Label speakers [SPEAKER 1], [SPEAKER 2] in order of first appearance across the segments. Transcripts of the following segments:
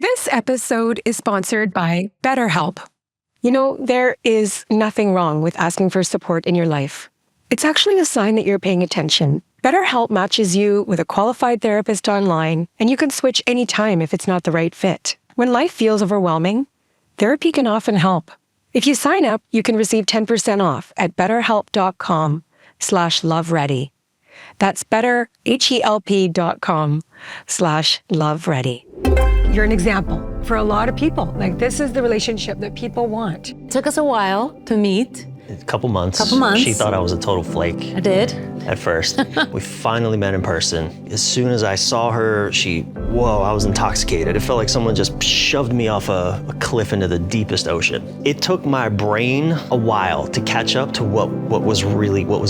[SPEAKER 1] This episode is sponsored by BetterHelp. You know, there is nothing wrong with asking for support in your life. It's actually a sign that you're paying attention. BetterHelp matches you with a qualified therapist online, and you can switch anytime if it's not the right fit. When life feels overwhelming, therapy can often help. If you sign up, you can receive 10% off at betterhelp.com/loveready. That's betterhelp.com/loveready. You're an example for a lot of people. Like, this is the relationship that people want.
[SPEAKER 2] It took us a while to meet.
[SPEAKER 3] A couple months.
[SPEAKER 2] She
[SPEAKER 3] thought I was a total flake.
[SPEAKER 2] I did.
[SPEAKER 3] At first. We finally met in person. As soon as I saw her, I was intoxicated. It felt like someone just shoved me off a cliff into the deepest ocean. It took my brain a while to catch up to what was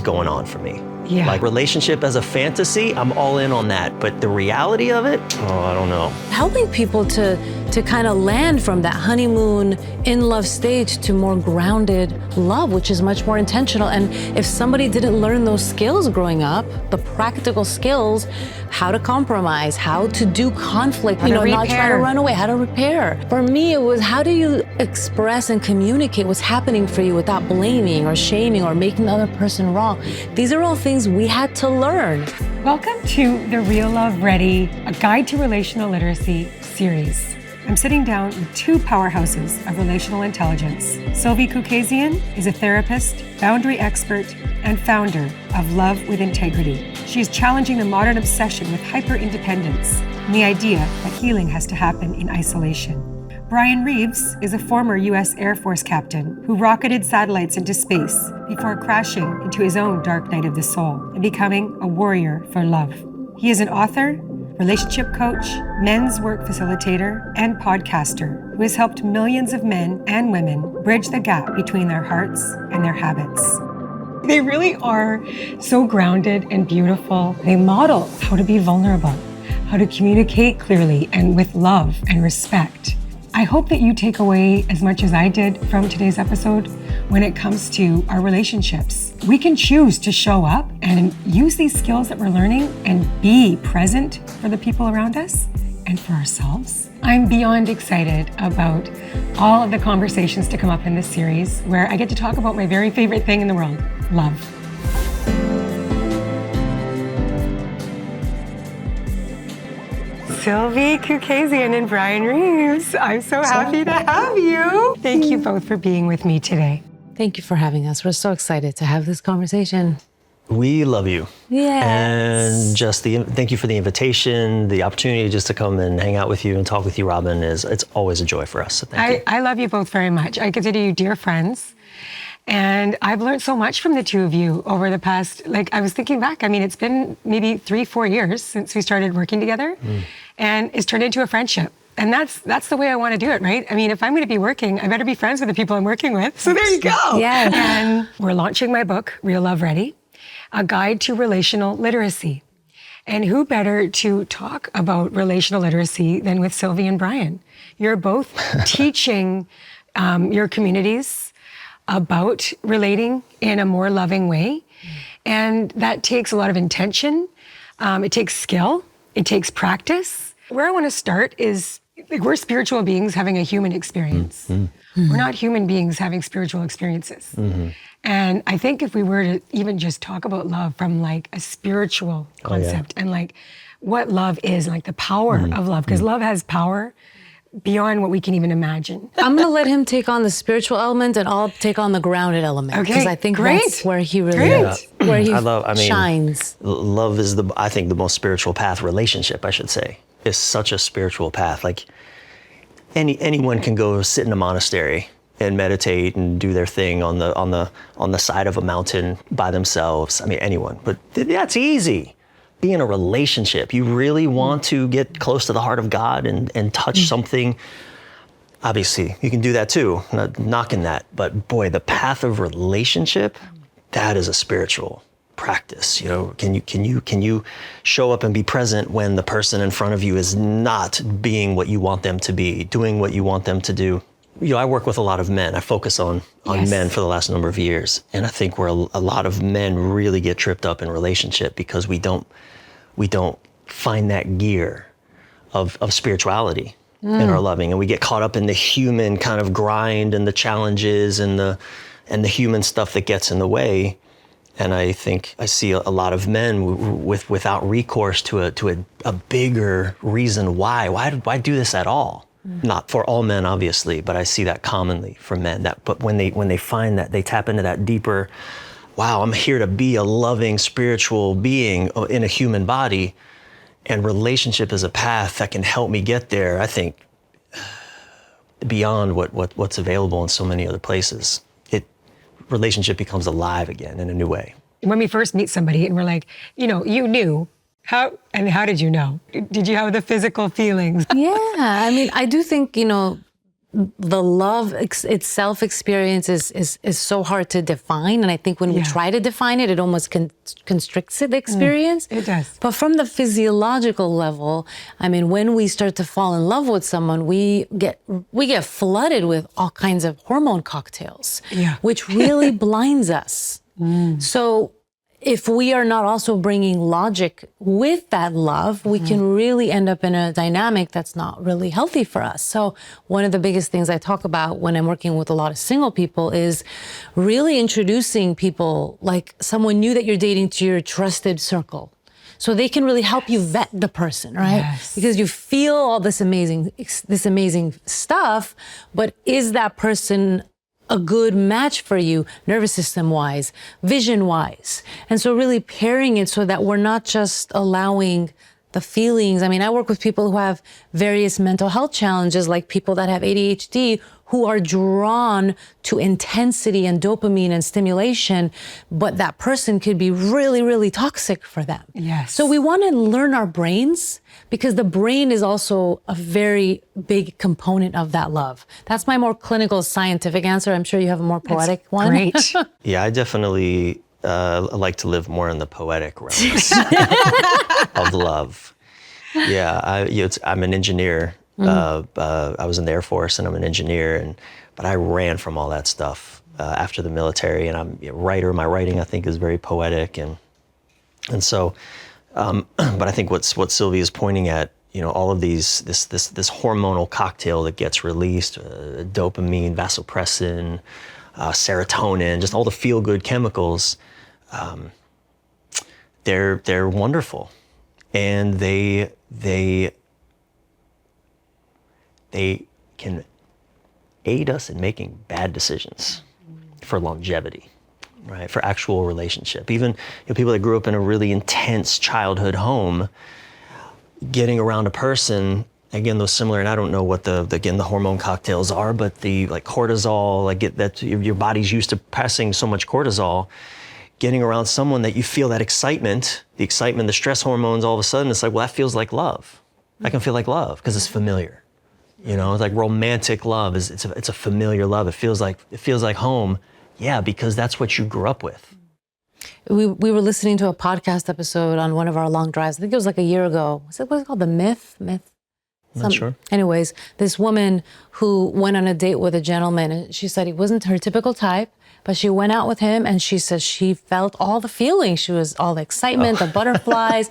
[SPEAKER 3] going on for me.
[SPEAKER 1] Yeah.
[SPEAKER 3] Like, relationship as a fantasy, I'm all in on that. But the reality of it, I don't know.
[SPEAKER 2] Helping people to kind of land from that honeymoon in love stage to more grounded love, which is much more intentional. And if somebody didn't learn those skills growing up, the practical skills, how to compromise, how to do conflict, not try to run away, how to repair. For me, it was, how do you express and communicate what's happening for you without blaming or shaming or making the other person wrong? These are all things we had to learn.
[SPEAKER 1] Welcome to the Real Love Ready, a guide to relational literacy series. I'm sitting down with two powerhouses of relational intelligence. Silvy Khoucasian is a therapist, boundary expert, and founder of Love with Integrity. She is challenging the modern obsession with hyper-independence and the idea that healing has to happen in isolation. Bryan Reeves is a former U.S. Air Force captain who rocketed satellites into space before crashing into his own dark night of the soul and becoming a warrior for love. He is an author, relationship coach, men's work facilitator, and podcaster who has helped millions of men and women bridge the gap between their hearts and their habits. They really are so grounded and beautiful. They model how to be vulnerable, how to communicate clearly and with love and respect. I hope that you take away as much as I did from today's episode when it comes to our relationships. We can choose to show up and use these skills that we're learning and be present for the people around us and for ourselves. I'm beyond excited about all of the conversations to come up in this series where I get to talk about my very favorite thing in the world, love. Silvy Khoucasian and Bryan Reeves. I'm so happy to have you. Thank you both for being with me today.
[SPEAKER 2] Thank you for having us. We're so excited to have this conversation.
[SPEAKER 3] We love you.
[SPEAKER 2] Yes.
[SPEAKER 3] And thank you for the invitation, the opportunity just to come and hang out with you and talk with you, Robin. It's always a joy for us. So thank you.
[SPEAKER 1] I love you both very much. I consider you dear friends. And I've learned so much from the two of you over the past, I was thinking back, it's been maybe 3-4 years since we started working together. And it's turned into a friendship. And that's the way I want to do it, right? If I'm going to be working, I better be friends with the people I'm working with. So there you go.
[SPEAKER 2] Yeah.
[SPEAKER 1] And we're launching my book, Real Love Ready, a guide to relational literacy. And who better to talk about relational literacy than with Silvy and Bryan? You're both teaching your communities about relating in a more loving way. And that takes a lot of intention. It takes skill. It takes practice. Where I want to start is, we're spiritual beings having a human experience. Mm-hmm. We're not human beings having spiritual experiences. Mm-hmm. And I think if we were to even just talk about love from a spiritual concept and what love is, the power of love, because love has power beyond what we can even imagine.
[SPEAKER 2] I'm going to let him take on the spiritual element and I'll take on the grounded element. Because I think that's where he really shines.
[SPEAKER 3] Love is I think the most spiritual path. Relationship, I should say, is such a spiritual path. Anyone can go sit in a monastery and meditate and do their thing on the side of a mountain by themselves. Anyone, but that's easy. Be in a relationship. You really want to get close to the heart of God and touch something. Obviously, you can do that too. I'm not knocking that, but boy, the path of relationship, that is a spiritual practice. Can you show up and be present when the person in front of you is not being what you want them to be, doing what you want them to do? I work with a lot of men. I focus on men for the last number of years. And I think where a lot of men really get tripped up in relationship because we don't find that gear of spirituality. in our loving, and we get caught up in the human kind of grind and the challenges and the human stuff that gets in the way. And I think I see a lot of men without recourse to a bigger reason why do this at all. Not for all men, obviously, but I see that commonly for men. But when they find that, they tap into that deeper, wow, I'm here to be a loving spiritual being in a human body, and relationship is a path that can help me get there. I think beyond what's available in so many other places, relationship becomes alive again in a new way.
[SPEAKER 1] When we first meet somebody and we're like, you knew, how did you know? Did you have the physical feelings?
[SPEAKER 2] Yeah, I mean, I do think, the love itself experience is so hard to define. And I think when we try to define it, it almost constricts the experience.
[SPEAKER 1] It does.
[SPEAKER 2] But from the physiological level, I mean, when we start to fall in love with someone, we get flooded with all kinds of hormone cocktails, which really blinds us. So if we are not also bringing logic with that love, we can really end up in a dynamic that's not really healthy for us. So one of the biggest things I talk about when I'm working with a lot of single people is really introducing people, like someone new that you're dating, to your trusted circle. So they can really help you vet the person, right?
[SPEAKER 1] Yes.
[SPEAKER 2] Because you feel all this amazing stuff, but is that person a good match for you, nervous system wise, vision wise? And so really pairing it so that we're not just allowing the feelings. I mean, I work with people who have various mental health challenges, like people that have ADHD, who are drawn to intensity and dopamine and stimulation, but that person could be really, really toxic for them.
[SPEAKER 1] Yes.
[SPEAKER 2] So we want to learn our brains, because the brain is also a very big component of that love. That's my more clinical scientific answer. I'm sure you have a more poetic one.
[SPEAKER 1] Great.
[SPEAKER 3] Yeah, I definitely like to live more in the poetic realms of love. Yeah, I'm an engineer. I was in the Air Force, and I'm an engineer, but I ran from all that stuff after the military. And I'm a writer. My writing, I think, is very poetic, and so. But I think what Silvy is pointing at, all of this hormonal cocktail that gets released, dopamine, vasopressin, serotonin, just all the feel-good chemicals, they're wonderful, and they can aid us in making bad decisions for longevity. Right, for actual relationship. Even people that grew up in a really intense childhood home, getting around a person, again, those similar, and I don't know what the hormone cocktails are, but the cortisol, your body's used to passing so much cortisol, getting around someone that you feel that excitement, the stress hormones, all of a sudden, it's like, well, that feels like love. That can feel like love because it's familiar. It's like romantic love. It's a familiar love. It feels like home. Yeah, because that's what you grew up with.
[SPEAKER 2] We were listening to a podcast episode on one of our long drives. I think it was like a year ago. What's it called? The Myth?
[SPEAKER 3] Not sure.
[SPEAKER 2] Anyways, this woman who went on a date with a gentleman, and she said he wasn't her typical type, but she went out with him, and she says she felt all the feelings. She was all the excitement, the butterflies.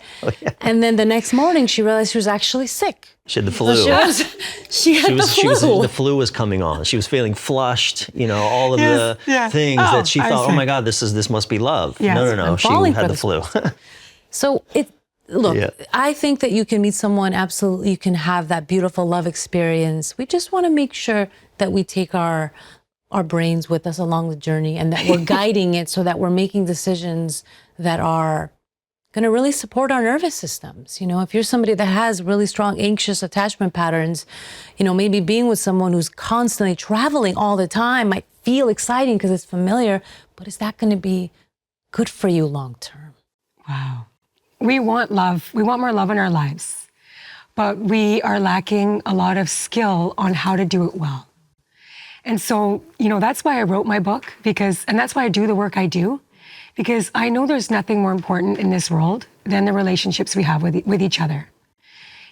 [SPEAKER 2] And then the next morning, she realized she was actually sick.
[SPEAKER 3] She had the flu.
[SPEAKER 2] She had the flu.
[SPEAKER 3] The flu was coming on. She was feeling flushed, all of the things that she thought, oh my God, this must be love.
[SPEAKER 1] Yes.
[SPEAKER 3] No. She had the flu.
[SPEAKER 2] So I think that you can meet someone, absolutely, you can have that beautiful love experience. We just want to make sure that we take our brains with us along the journey, and that we're guiding it so that we're making decisions that are going to really support our nervous systems. If you're somebody that has really strong anxious attachment patterns, maybe being with someone who's constantly traveling all the time might feel exciting because it's familiar, but is that going to be good for you long term?
[SPEAKER 1] Wow. We want love. We want more love in our lives, but we are lacking a lot of skill on how to do it well. And so, that's why I wrote my book, and that's why I do the work I do, because I know there's nothing more important in this world than the relationships we have with each other.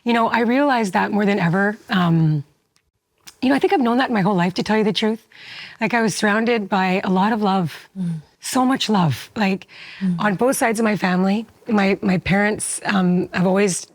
[SPEAKER 1] I realize that more than ever. I think I've known that my whole life, to tell you the truth. Like, I was surrounded by a lot of love, so much love, on both sides of my family. My parents have always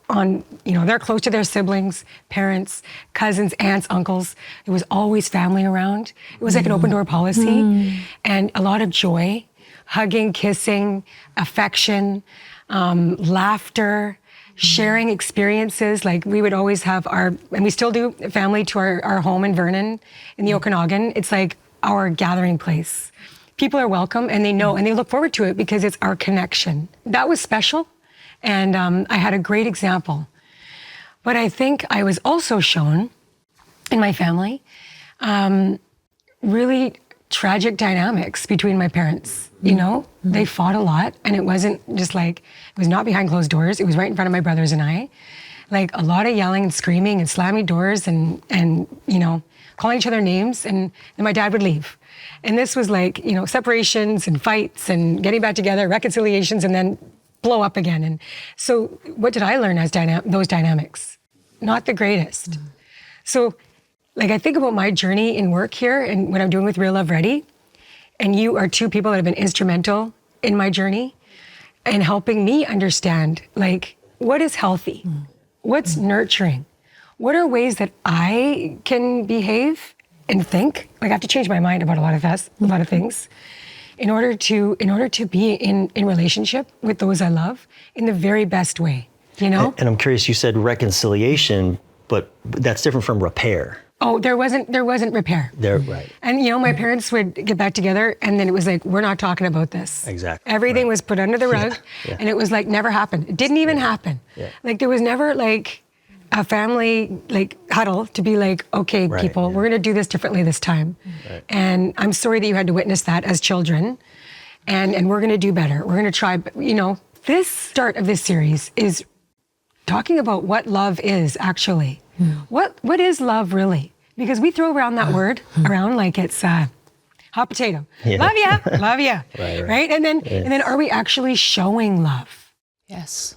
[SPEAKER 1] they're close to their siblings, parents, cousins, aunts, uncles. There was always family around. It was like an open door policy, and a lot of joy, hugging, kissing, affection, laughter, sharing experiences. Like we would always have and we still do, family to our home in Vernon in the Okanagan. It's like our gathering place. People are welcome, and they know, and they look forward to it because it's our connection. That was special, and I had a great example. But I think I was also shown in my family really tragic dynamics between my parents. They fought a lot, and it wasn't just like, it was not behind closed doors. It was right in front of my brothers and I. Like a lot of yelling and screaming and slamming doors and calling each other names, and then my dad would leave. And this was like, separations and fights and getting back together, reconciliations, and then blow up again. And so what did I learn as those dynamics? Not the greatest. So like I think about my journey in work here and what I'm doing with Real Love Ready, and you are two people that have been instrumental in my journey and helping me understand like what is healthy, what's nurturing, what are ways that I can behave and think. Like I have to change my mind about a lot of things in order to be in relationship with those I love in the very best way, And
[SPEAKER 3] I'm curious, you said reconciliation, but that's different from repair.
[SPEAKER 1] Oh, there wasn't repair.
[SPEAKER 3] Right.
[SPEAKER 1] And my parents would get back together, and then it was like, we're not talking about this.
[SPEAKER 3] Exactly.
[SPEAKER 1] Everything was put under the rug, and it was like never happened. It didn't even happen.
[SPEAKER 3] Yeah.
[SPEAKER 1] Like there was never like a family like huddle to be like, okay, people, we're gonna do this differently this time. Right. And I'm sorry that you had to witness that as children, and we're gonna do better. We're gonna try, this start of this series is talking about what love is actually. What is love really? Because we throw around that word around like it's hot potato. Yeah. Love ya, right? And then are we actually showing love?
[SPEAKER 2] Yes.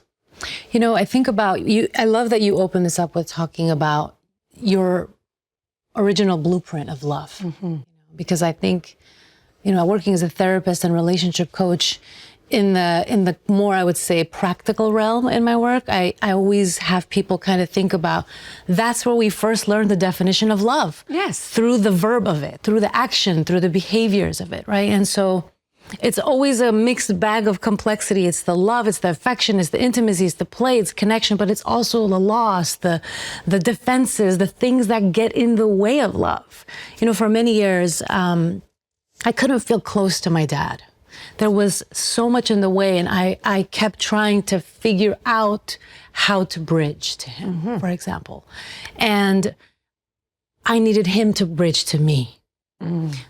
[SPEAKER 2] I think about you. I love that you open this up with talking about your original blueprint of love, because I think, working as a therapist and relationship coach, in the more, I would say, practical realm in my work, I always have people kind of think about that's where we first learn the definition of love.
[SPEAKER 1] Yes.
[SPEAKER 2] Through the verb of it, through the action, through the behaviors of it, right? And so it's always a mixed bag of complexity. It's the love, it's the affection, it's the intimacy, it's the play, it's connection, but it's also the loss, the defenses, the things that get in the way of love. For many years, I couldn't feel close to my dad. There was so much in the way, and I kept trying to figure out how to bridge to him, for example. And I needed him to bridge to me.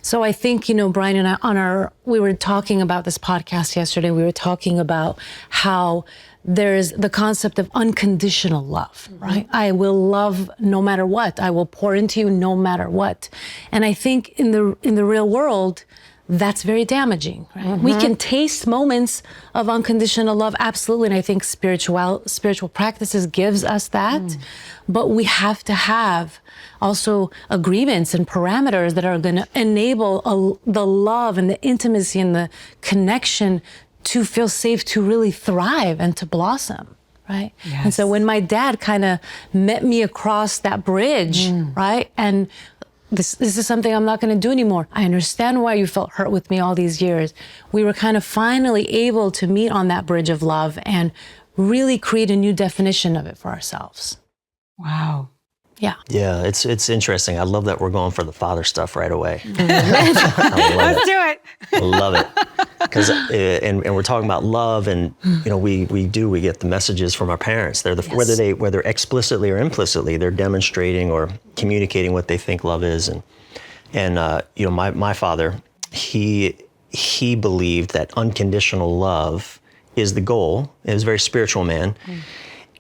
[SPEAKER 2] So I think, Bryan and I, we were talking about this podcast yesterday. We were talking about how there's the concept of unconditional love, right? I will love no matter what. I will pour into you no matter what. And I think in the real world, that's very damaging, right? We can taste moments of unconditional love, absolutely, and I think spiritual practices gives us that, but we have to have also agreements and parameters that are going to enable the love and the intimacy and the connection to feel safe, to really thrive and to blossom, right? Yes. And so when my dad kind of met me across that bridge, right, and this is something I'm not going to do anymore. I understand why you felt hurt with me all these years. We were kind of finally able to meet on that bridge of love and really create a new definition of it for ourselves.
[SPEAKER 1] Wow.
[SPEAKER 2] Yeah.
[SPEAKER 3] Yeah, it's interesting. I love that we're going for the father stuff right away.
[SPEAKER 1] Let's do it.
[SPEAKER 3] I love it. Because and we're talking about love, and we get the messages from our parents. They're whether explicitly or implicitly, they're demonstrating or communicating what they think love is. And my father, he believed that unconditional love is the goal. He was a very spiritual man.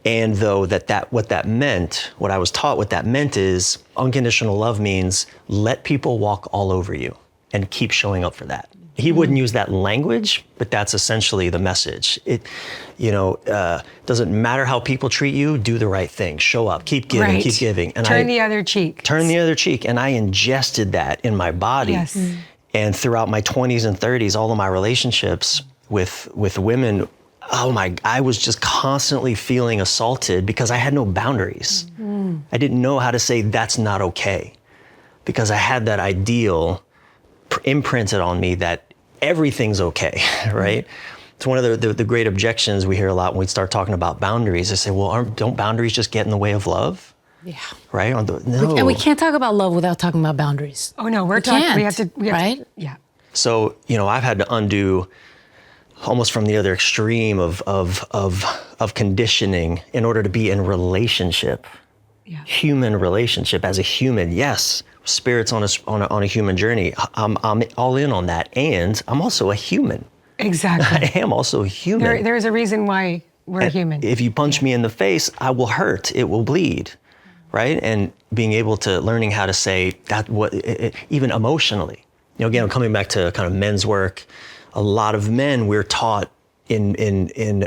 [SPEAKER 3] And though what I was taught what that meant is unconditional love means let people walk all over you and keep showing up for that. He wouldn't use that language, but that's essentially the message. It, doesn't matter how people treat you, do the right thing, show up, keep giving, keep giving. And
[SPEAKER 1] Turn the other cheek.
[SPEAKER 3] Turn the other cheek. And I ingested that in my body.
[SPEAKER 1] Yes.
[SPEAKER 3] And throughout my 20s and 30s, all of my relationships with women, I was just constantly feeling assaulted because I had no boundaries. I didn't know how to say that's not okay, because I had that ideal imprinted on me that everything's okay, right? It's one of the great objections we hear a lot when we start talking about boundaries. They say, well, don't boundaries just get in the way of love?
[SPEAKER 2] Yeah.
[SPEAKER 3] Right? No.
[SPEAKER 2] And we can't talk about love without talking about boundaries.
[SPEAKER 1] Oh no, we have to,
[SPEAKER 2] right?
[SPEAKER 1] Yeah.
[SPEAKER 3] So, I've had to undo almost from the other extreme of conditioning in order to be in relationship, human relationship as a human. Yes, spirit's on a human journey. I'm all in on that, and I'm also a human.
[SPEAKER 1] Exactly.
[SPEAKER 3] I am also human.
[SPEAKER 1] There is a reason why we're human.
[SPEAKER 3] If you punch me in the face, I will hurt. It will bleed, right? And being able to learning how to say that, even emotionally. Again, coming back to kind of men's work, a lot of men, we're taught in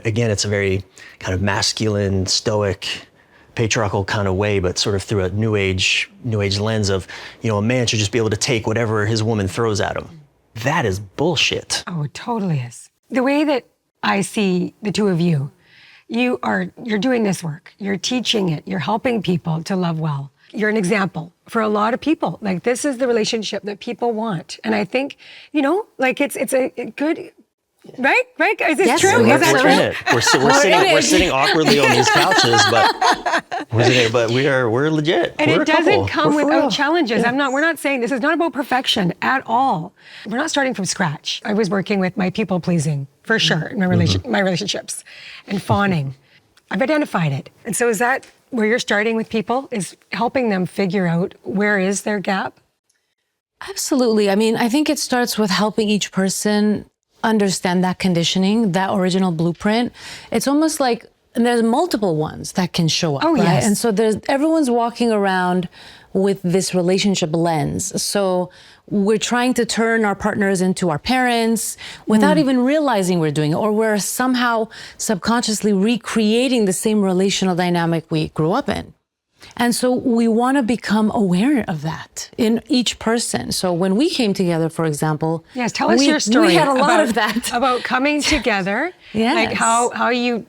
[SPEAKER 3] again, it's a very kind of masculine, stoic, patriarchal kind of way, but sort of through a new age lens of, a man should just be able to take whatever his woman throws at him. That is bullshit.
[SPEAKER 1] Oh, it totally is. The way that I see the two of you, you're doing this work, you're teaching it, you're helping people to love well. You're an example for a lot of people. Like, this is the relationship that people want. And I think, it's a good, right? Is this true?
[SPEAKER 3] We're
[SPEAKER 1] Is that true?
[SPEAKER 3] We're sitting awkwardly on these couches, but we're legit.
[SPEAKER 1] And
[SPEAKER 3] we're
[SPEAKER 1] it doesn't come
[SPEAKER 3] We're for
[SPEAKER 1] without
[SPEAKER 3] real.
[SPEAKER 1] challenges. We're not saying this is not about perfection at all. We're not starting from scratch. I was working with my people pleasing, for sure, in my relationships, and fawning. I've identified it. And so is that where you're starting with people, is helping them figure out where is their gap?
[SPEAKER 2] Absolutely. I think it starts with helping each person understand that conditioning, that original blueprint. It's almost like there's multiple ones that can show up.
[SPEAKER 1] Oh,
[SPEAKER 2] right?
[SPEAKER 1] yes.
[SPEAKER 2] And so everyone's walking around with this relationship lens. So we're trying to turn our partners into our parents without even realizing we're doing it, or we're somehow subconsciously recreating the same relational dynamic we grew up in. And so we want to become aware of that in each person. So when we came together, for example,
[SPEAKER 1] yes, tell us your story.
[SPEAKER 2] We had a lot of that
[SPEAKER 1] about coming together.
[SPEAKER 2] Yes.
[SPEAKER 1] Like how you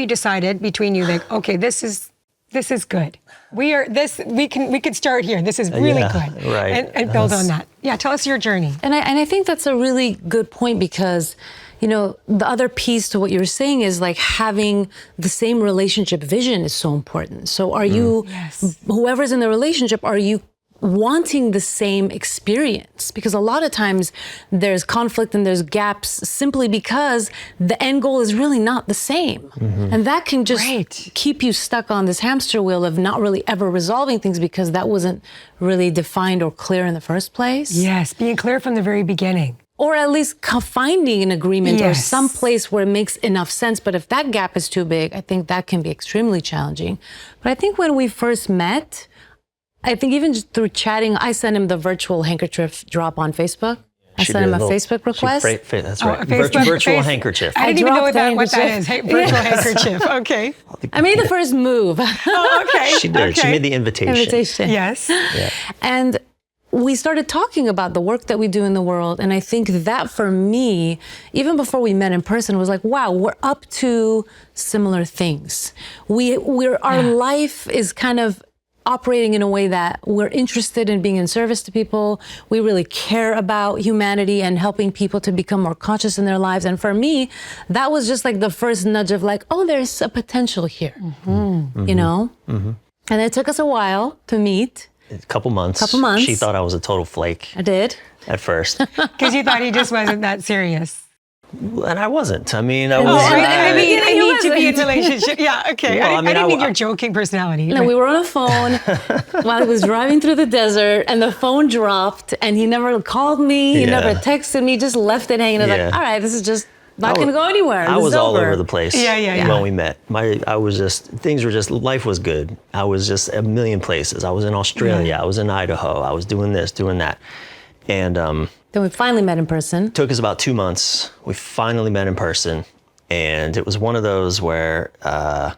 [SPEAKER 1] decided between you, like, okay, this is good. We could start here. This is really good.
[SPEAKER 3] Right.
[SPEAKER 1] And build on that. Yeah, tell us your journey.
[SPEAKER 2] And I think that's a really good point, because the other piece to what you're saying is like having the same relationship vision is so important. So are you, whoever's in the relationship, are you wanting the same experience? Because a lot of times there's conflict and there's gaps simply because the end goal is really not the same. And that can just keep you stuck on this hamster wheel of not really ever resolving things because that wasn't really defined or clear in the first place.
[SPEAKER 1] Yes, being clear from the very beginning.
[SPEAKER 2] Or at least finding an agreement or some place where it makes enough sense. But if that gap is too big, I think that can be extremely challenging. But I think when we first met, I think even just through chatting, I sent him the virtual handkerchief drop on Facebook. I sent him a Facebook request.
[SPEAKER 3] That's right. Virtual handkerchief.
[SPEAKER 1] I didn't even know what that is. Virtual handkerchief. Okay.
[SPEAKER 2] I made the first move.
[SPEAKER 1] Oh, okay.
[SPEAKER 3] She did. She made the invitation.
[SPEAKER 1] Yes.
[SPEAKER 3] Yeah.
[SPEAKER 2] And we started talking about the work that we do in the world. And I think that for me, even before we met in person, was like, wow, we're up to similar things. Our life is kind of operating in a way that we're interested in being in service to people. We really care about humanity and helping people to become more conscious in their lives. And for me, that was just like the first nudge of like, oh, there's a potential here, And it took us a while to meet.
[SPEAKER 3] A couple months. She thought I was a total flake.
[SPEAKER 2] I did.
[SPEAKER 3] At first.
[SPEAKER 1] Because you thought he just wasn't that serious.
[SPEAKER 3] And I wasn't. I mean, I
[SPEAKER 1] I need to be in
[SPEAKER 2] wasn't.
[SPEAKER 1] a relationship. Yeah, okay.
[SPEAKER 3] Well,
[SPEAKER 1] I didn't mean your joking personality.
[SPEAKER 2] No, we were on a phone while he was driving through the desert, and the phone dropped, and he never called me. He never texted me, just left it hanging. I was like, all right, this is just not going to go anywhere.
[SPEAKER 3] I was all over the place when we met. Life was good. I was just a million places. I was in Australia. I was in Idaho. I was doing this, doing that. And
[SPEAKER 2] then we finally met in person.
[SPEAKER 3] Took us about 2 months. We finally met in person. And it was one of those where, I'll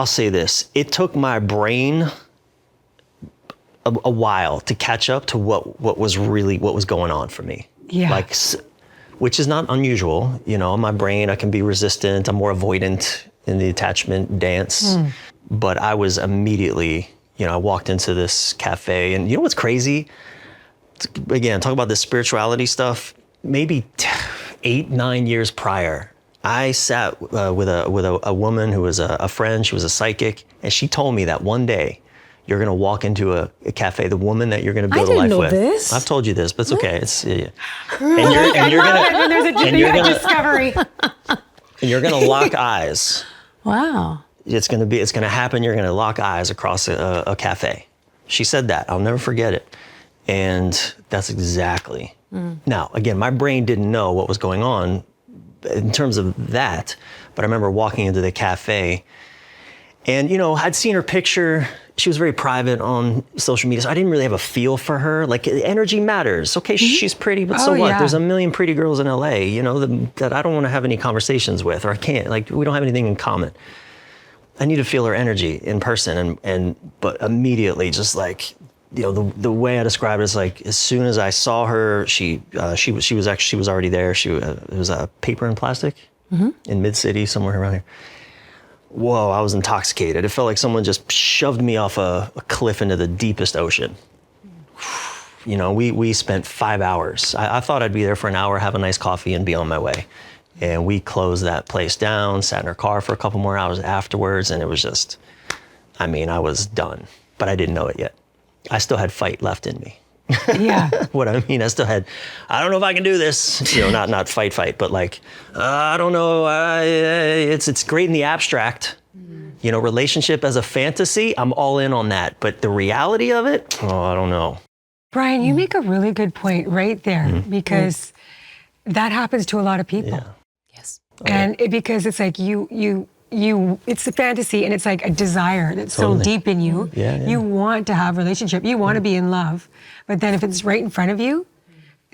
[SPEAKER 3] say this. It took my brain a while to catch up to what was going on for me.
[SPEAKER 1] Yeah.
[SPEAKER 3] Like which is not unusual. You know, my brain, I can be resistant. I'm more avoidant in the attachment dance. But I was immediately, you know, I walked into this cafe, and you know what's crazy? Again, talk about this spirituality stuff. Maybe 8-9 years prior, I sat with a woman who was a friend. She was a psychic, and she told me that one day you're gonna walk into a cafe. The woman that you're gonna build a life with.
[SPEAKER 2] This.
[SPEAKER 3] I've told you this, but it's okay. It's and
[SPEAKER 1] There's a discovery.
[SPEAKER 3] and you're gonna lock eyes.
[SPEAKER 2] Wow.
[SPEAKER 3] It's gonna happen. You're gonna lock eyes across a cafe. She said that. I'll never forget it. And that's exactly. Now, again, my brain didn't know what was going on in terms of that, but I remember walking into the cafe, and you know, I'd seen her picture. She was very private on social media, so I didn't really have a feel for her. Like, energy matters. Okay, she's pretty, but so what?
[SPEAKER 1] Yeah.
[SPEAKER 3] There's a million pretty girls in LA, you know, that I don't want to have any conversations with, or I can't. Like, we don't have anything in common. I need to feel her energy in person, but immediately, just like, you know, the way I describe it is like, as soon as I saw her, she was already there. It was a paper and plastic in mid-city, somewhere around here. Whoa, I was intoxicated. It felt like someone just shoved me off a cliff into the deepest ocean. You know, we spent 5 hours. I thought I'd be there for an hour, have a nice coffee, and be on my way. And we closed that place down, sat in our car for a couple more hours afterwards, and it was just, I mean, I was done, but I didn't know it yet. I still had fight left in me.
[SPEAKER 1] Yeah.
[SPEAKER 3] What I mean, I don't know if I can do this. You know, not fight, but like, I don't know. It's great in the abstract. You know, relationship as a fantasy, I'm all in on that. But the reality of it, I don't know.
[SPEAKER 1] Bryan, you make a really good point right there, because that happens to a lot of people.
[SPEAKER 3] Yeah.
[SPEAKER 2] Yes.
[SPEAKER 1] And because it's like it's a fantasy, and it's like a desire that's
[SPEAKER 3] Totally.
[SPEAKER 1] so deep in you.
[SPEAKER 3] Yeah.
[SPEAKER 1] You want to have a relationship. You want to be in love. But then if it's right in front of you,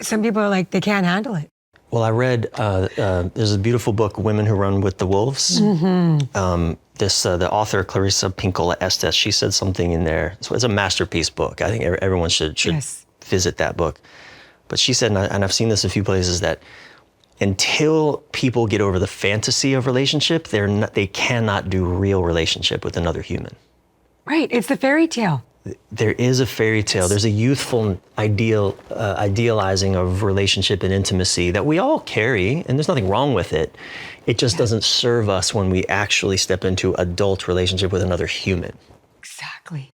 [SPEAKER 1] some people are like, they can't handle it.
[SPEAKER 3] Well, I read, there's a beautiful book, Women Who Run with the Wolves. The author, Clarissa Pinkola Estes, she said something in there. So it's a masterpiece book. I think everyone should visit that book. But she said, and I've seen this a few places, that until people get over the fantasy of relationship, they cannot do real relationship with another human.
[SPEAKER 1] Right, it's the fairy tale.
[SPEAKER 3] There is a fairy tale. There's a youthful idealizing of relationship and intimacy that we all carry, and there's nothing wrong with it. It just doesn't serve us when we actually step into adult relationship with another human.
[SPEAKER 1] Exactly.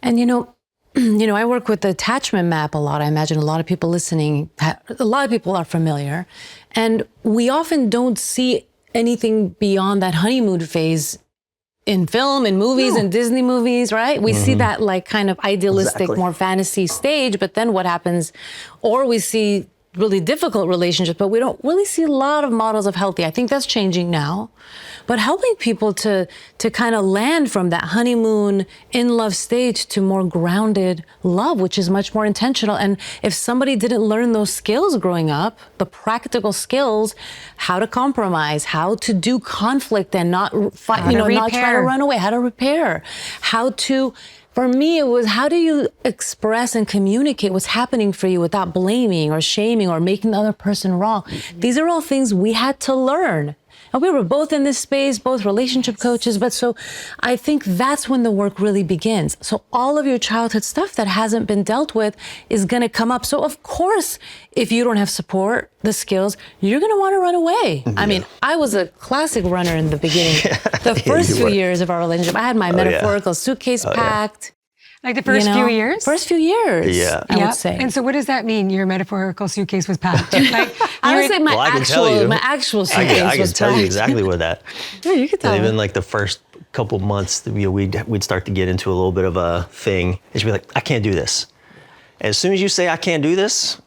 [SPEAKER 2] And you know, I work with the attachment map a lot. I imagine a lot of people listening, a lot of people are familiar. And we often don't see anything beyond that honeymoon phase in film, in movies, in Disney movies, right? We see that like kind of idealistic, more fantasy stage, but then what happens? Or we see really difficult relationships, but we don't really see a lot of models of healthy. I think that's changing now. But helping people to kind of land from that honeymoon in love stage to more grounded love, which is much more intentional. And if somebody didn't learn those skills growing up, the practical skills, how to compromise, how to do conflict and not fight, not try to run away, how to repair, for me, it was, how do you express and communicate what's happening for you without blaming or shaming or making the other person wrong? These are all things we had to learn. And we were both in this space, both relationship coaches, but so I think that's when the work really begins. So all of your childhood stuff that hasn't been dealt with is gonna come up. So of course, if you don't have support, the skills, you're gonna wanna run away. I mean, I was a classic runner in the beginning. The first few years of our relationship, I had my metaphorical suitcase packed.
[SPEAKER 1] Like the first few years?
[SPEAKER 2] First few years, I would say.
[SPEAKER 1] And so what does that mean, your metaphorical suitcase was packed? Like,
[SPEAKER 2] I would say my actual suitcase
[SPEAKER 3] I can tell you exactly what that.
[SPEAKER 2] Yeah, you could tell me.
[SPEAKER 3] Even like the first couple months, we'd start to get into a little bit of a thing. And she'd be like, I can't do this. As soon as you say, I can't do this,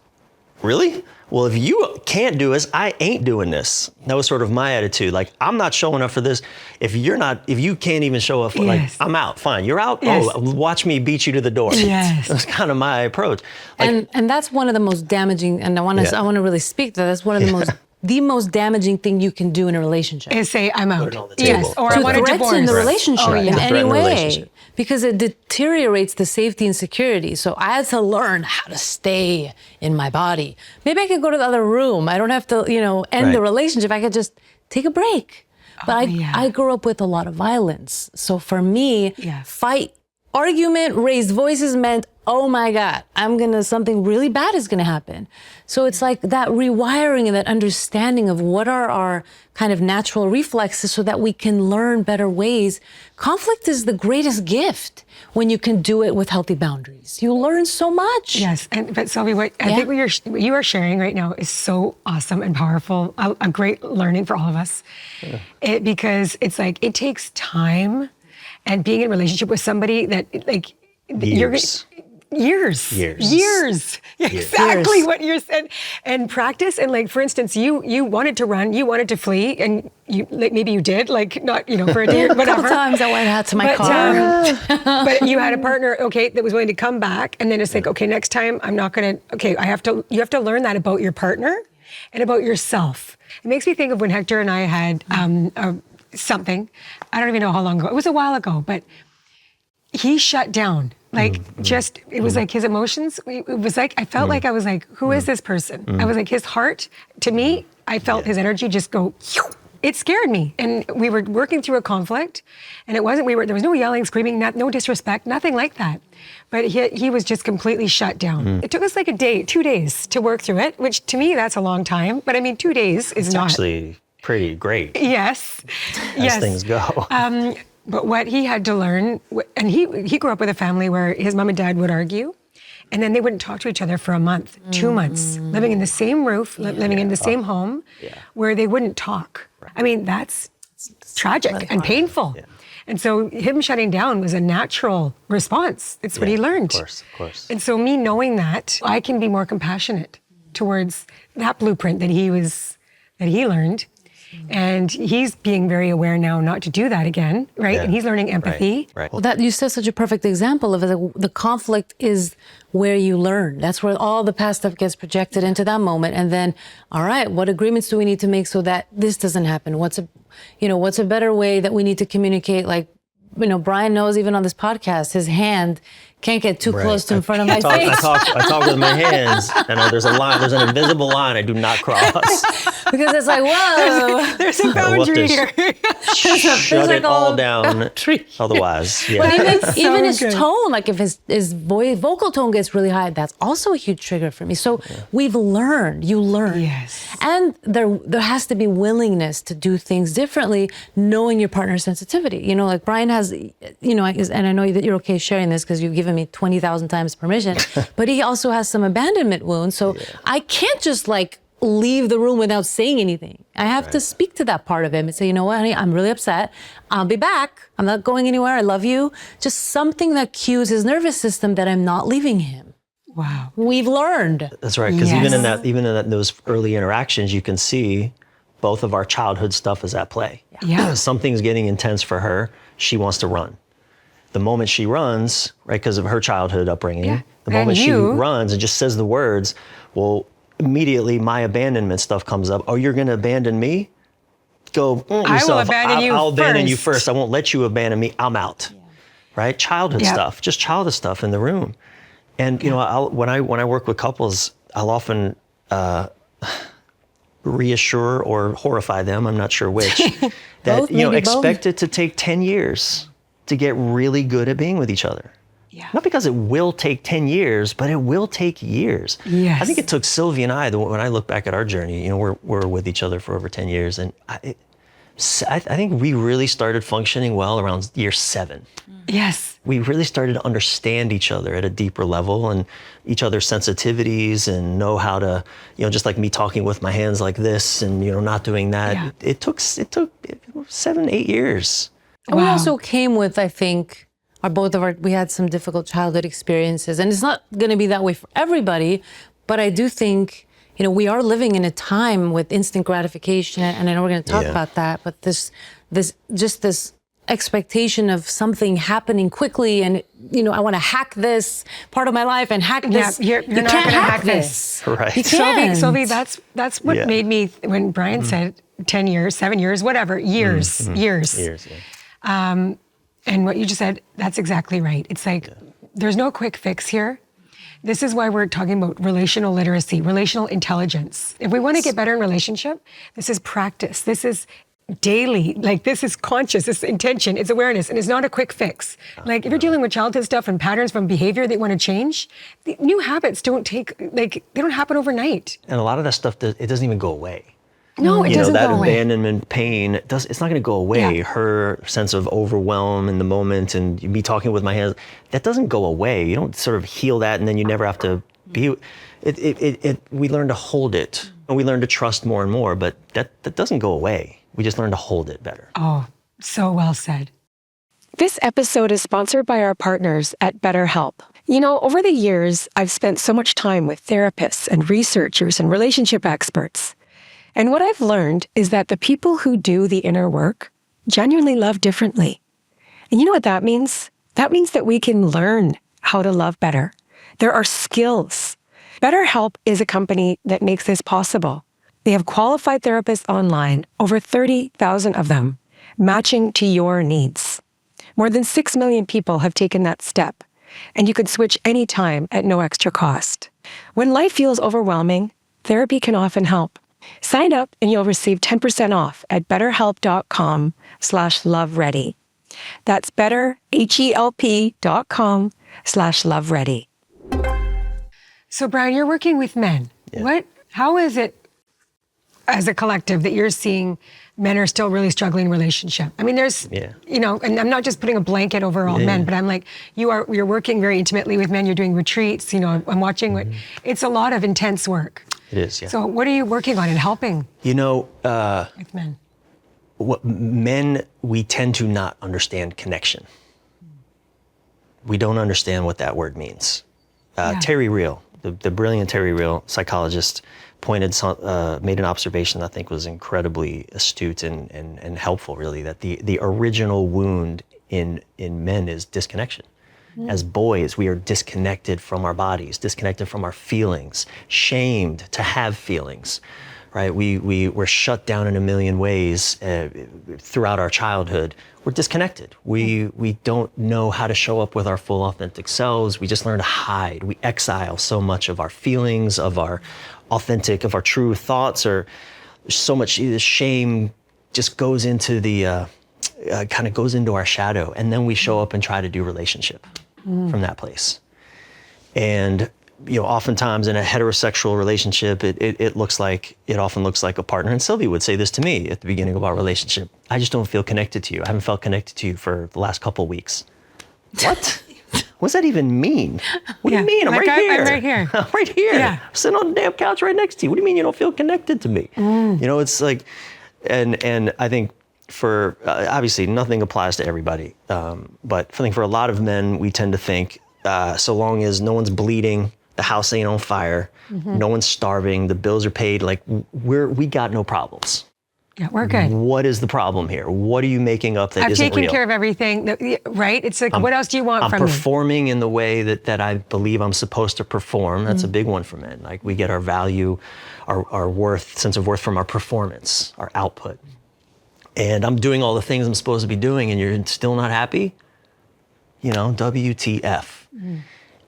[SPEAKER 3] really? Well, if you can't do this, I ain't doing this. That was sort of my attitude. Like, I'm not showing up for this. If you can't even show up, like, I'm out. Fine, you're out.
[SPEAKER 1] Yes.
[SPEAKER 3] Oh, watch me beat you to the door.
[SPEAKER 1] Yes.
[SPEAKER 3] That's kind of my approach. Like,
[SPEAKER 2] and that's one of the most damaging. And I want to really speak to that. That's one of the most damaging thing you can do in a relationship.
[SPEAKER 1] Is say, I'm out.
[SPEAKER 3] Put it on the table.
[SPEAKER 1] Yes, or I want a divorce.
[SPEAKER 2] Threaten the relationship in any way. because it deteriorates the safety and security. So I had to learn how to stay in my body. Maybe I could go to the other room. I don't have to, end the relationship. I could just take a break. But I grew up with a lot of violence. So for me, fight, argument, raised voices meant, oh my God, something really bad is gonna happen. So it's like that rewiring and that understanding of what are our kind of natural reflexes so that we can learn better ways. Conflict is the greatest gift when you can do it with healthy boundaries. You learn so much.
[SPEAKER 1] Yes, but Silvy, what I think what you are sharing right now is so awesome and powerful, a great learning for all of us. Because it's like, it takes time, and being in a relationship with somebody that Years. Exactly what you're saying. And practice, and for instance, you wanted to run, you wanted to flee, and maybe you did, not, for a day or whatever.
[SPEAKER 2] A couple times I went out to my car.
[SPEAKER 1] But you had a partner, that was willing to come back, and then it's like, okay, next time I'm not gonna, you have to learn that about your partner and about yourself. It makes me think of when Hector and I had something, I don't even know how long ago, it was a while ago, but he shut down. It was like his emotions. It was like, I felt like I was like, who is this person? I was like, his heart, to me, I felt his energy just go, it scared me. And we were working through a conflict, and there was no yelling, screaming, no disrespect, nothing like that. But he was just completely shut down. It took us like a day, 2 days to work through it, which to me, that's a long time. But I mean, 2 days is not.
[SPEAKER 3] Actually pretty great.
[SPEAKER 1] Yes.
[SPEAKER 3] As things go.
[SPEAKER 1] But what he had to learn, and he grew up with a family where his mom and dad would argue, and then they wouldn't talk to each other for a month, 2 months, living in the same roof, living in the same home, where they wouldn't talk. Right. I mean, that's tragic and painful. Yeah. And so him shutting down was a natural response. It's what he learned.
[SPEAKER 3] Of course.
[SPEAKER 1] And so me knowing that, I can be more compassionate towards that blueprint that he learned. And he's being very aware now not to do that again, right? Yeah. And he's learning empathy.
[SPEAKER 3] Right.
[SPEAKER 2] Well, that you set such a perfect example of the conflict is where you learn. That's where all the past stuff gets projected into that moment. And then, all right, what agreements do we need to make so that this doesn't happen? What's a better way that we need to communicate? Bryan knows, even on this podcast, his hand can't get too close to in front of my face.
[SPEAKER 3] I talk with my hands, and there's an invisible line I do not cross.
[SPEAKER 2] Because it's like, whoa.
[SPEAKER 1] There's a boundary here.
[SPEAKER 3] Shut it all down. Otherwise,
[SPEAKER 2] But even his tone, if his vocal tone gets really high, that's also a huge trigger for me. So we've learned, you learn.
[SPEAKER 1] Yes.
[SPEAKER 2] And there has to be willingness to do things differently, knowing your partner's sensitivity. Like Bryan has, and I know that you're okay sharing this because you've given me 20,000 times permission, but he also has some abandonment wounds. So I can't just leave the room without saying anything. I have to speak to that part of him and say, you know what, honey, I'm really upset. I'll be back. I'm not going anywhere. I love you. Just something that cues his nervous system that I'm not leaving him.
[SPEAKER 1] Wow.
[SPEAKER 2] We've learned.
[SPEAKER 3] That's right. Because even in those early interactions, you can see both of our childhood stuff is at play.
[SPEAKER 1] Yeah.
[SPEAKER 3] Something's getting intense for her. She wants to run. The moment she runs, right, because of her childhood upbringing, the moment she runs and just says the words, well, immediately my abandonment stuff comes up. Oh, you're going to abandon me? Go yourself.
[SPEAKER 1] I will abandon you
[SPEAKER 3] I'll abandon you first. I won't let you abandon me. I'm out. Yeah. Right? Childhood stuff, just childish stuff in the room. And when I work with couples, I'll often reassure or horrify them, I'm not sure which, that expect it to take 10 years to get really good at being with each other. Yeah. Not because it will take 10 years, but it will take years.
[SPEAKER 1] Yes.
[SPEAKER 3] I think it took Silvy and I, when I look back at our journey, we're with each other for over 10 years. And I think we really started functioning well around year 7.
[SPEAKER 1] Yes.
[SPEAKER 3] We really started to understand each other at a deeper level and each other's sensitivities and know how to, just like me talking with my hands like this and, not doing that. Yeah. It took 7, 8 years.
[SPEAKER 2] And we also came with, I think, we had some difficult childhood experiences, and it's not going to be that way for everybody, but I do think, we are living in a time with instant gratification, and I know we're going to talk about that, but this expectation of something happening quickly, and I want to hack this part of my life and hack this.
[SPEAKER 1] You're
[SPEAKER 2] you
[SPEAKER 1] not
[SPEAKER 2] can't
[SPEAKER 1] going to hack
[SPEAKER 2] this.
[SPEAKER 3] Right.
[SPEAKER 2] You can't.
[SPEAKER 1] Silvy, that's what made me, when Bryan said 10 years, 7 years, whatever, years. And what you just said, that's exactly right. It's like, there's no quick fix here. This is why we're talking about relational literacy, relational intelligence. If we want to get better in relationship, this is practice. This is daily, like this is conscious, this is intention, it's awareness, and it's not a quick fix. Like if you're dealing with childhood stuff and patterns from behavior that you want to change, the new habits they don't happen overnight.
[SPEAKER 3] And a lot of that stuff, it doesn't even go away.
[SPEAKER 1] No, it doesn't
[SPEAKER 3] that
[SPEAKER 1] go away.
[SPEAKER 3] abandonment pain, it's not going to go away.
[SPEAKER 1] Yeah.
[SPEAKER 3] Her sense of overwhelm in the moment and me talking with my hands, that doesn't go away. You don't sort of heal that and then you never have to be, we learn to hold it and we learn to trust more and more, but that doesn't go away. We just learn to hold it better.
[SPEAKER 1] Oh, so well said.
[SPEAKER 4] This episode is sponsored by our partners at BetterHelp. You know, over the years, I've spent so much time with therapists and researchers and relationship experts. And what I've learned is that the people who do the inner work genuinely love differently. And you know what that means? That means that we can learn how to love better. There are skills. BetterHelp is a company that makes this possible. They have qualified therapists online, over 30,000 of them, matching to your needs. More than 6 million people have taken that step, and you can switch anytime at no extra cost. When life feels overwhelming, therapy can often help. Sign up and you'll receive 10% off at betterhelp.com/loveready. That's betterhelp.com/loveready.
[SPEAKER 1] So Bryan, you're working with men.
[SPEAKER 3] Yeah.
[SPEAKER 1] How is it as a collective that you're seeing men are still really struggling in relationship? I mean, there's, and I'm not just putting a blanket over all men, but I'm like, you're working very intimately with men. You're doing retreats, I'm watching it's a lot of intense work.
[SPEAKER 3] It is, yeah.
[SPEAKER 1] So what are you working on and helping with men?
[SPEAKER 3] Men, we tend to not understand connection. We don't understand what that word means. Terry Real, the brilliant Terry Real, psychologist, made an observation that I think was incredibly astute and helpful, really, that the original wound in men is disconnection. As boys, we are disconnected from our bodies, disconnected from our feelings, shamed to have feelings, right? We're shut down in a million ways throughout our childhood. We're disconnected. We don't know how to show up with our full authentic selves. We just learn to hide. We exile so much of our feelings, of our authentic, of our true thoughts, or so much shame just goes into kind of goes into our shadow. And then we show up and try to do relationship from that place. And oftentimes in a heterosexual relationship, it often looks like a partner. And Silvy would say this to me at the beginning of our relationship: I just don't feel connected to you. I haven't felt connected to you for the last couple of weeks. What? What does that even mean? What do you mean? I'm right here.
[SPEAKER 1] I'm right here.
[SPEAKER 3] I'm right here.
[SPEAKER 1] Yeah.
[SPEAKER 3] I'm sitting on the damn couch right next to you. What do you mean you don't feel connected to me? It's like, and I think for, obviously nothing applies to everybody. But I think for a lot of men, we tend to think, so long as no one's bleeding, the house ain't on fire, no one's starving, the bills are paid, like we got no problems.
[SPEAKER 1] Yeah, we're good.
[SPEAKER 3] What is the problem here? What are you making up that isn't real?
[SPEAKER 1] I've taken care of everything, right? It's like, what else do you want from me?
[SPEAKER 3] I'm performing in the way that I believe I'm supposed to perform. That's a big one for men. Like we get our value, our worth, sense of worth from our performance, our output. And I'm doing all the things I'm supposed to be doing and you're still not happy? WTF.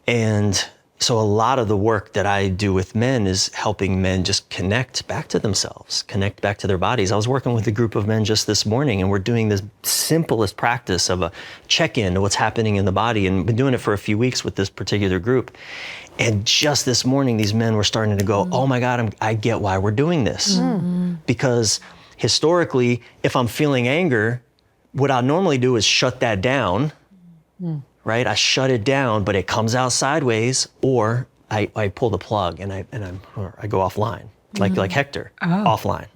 [SPEAKER 3] And so a lot of the work that I do with men is helping men just connect back to themselves, connect back to their bodies. I was working with a group of men just this morning and we're doing this simplest practice of a check-in to what's happening in the body, and been doing it for a few weeks with this particular group. And just this morning, these men were starting to go, oh my God, I get why we're doing this. Because historically, if I'm feeling anger, what I normally do is shut that down, right? I shut it down, but it comes out sideways, or I pull the plug and I go offline, like Hector, offline.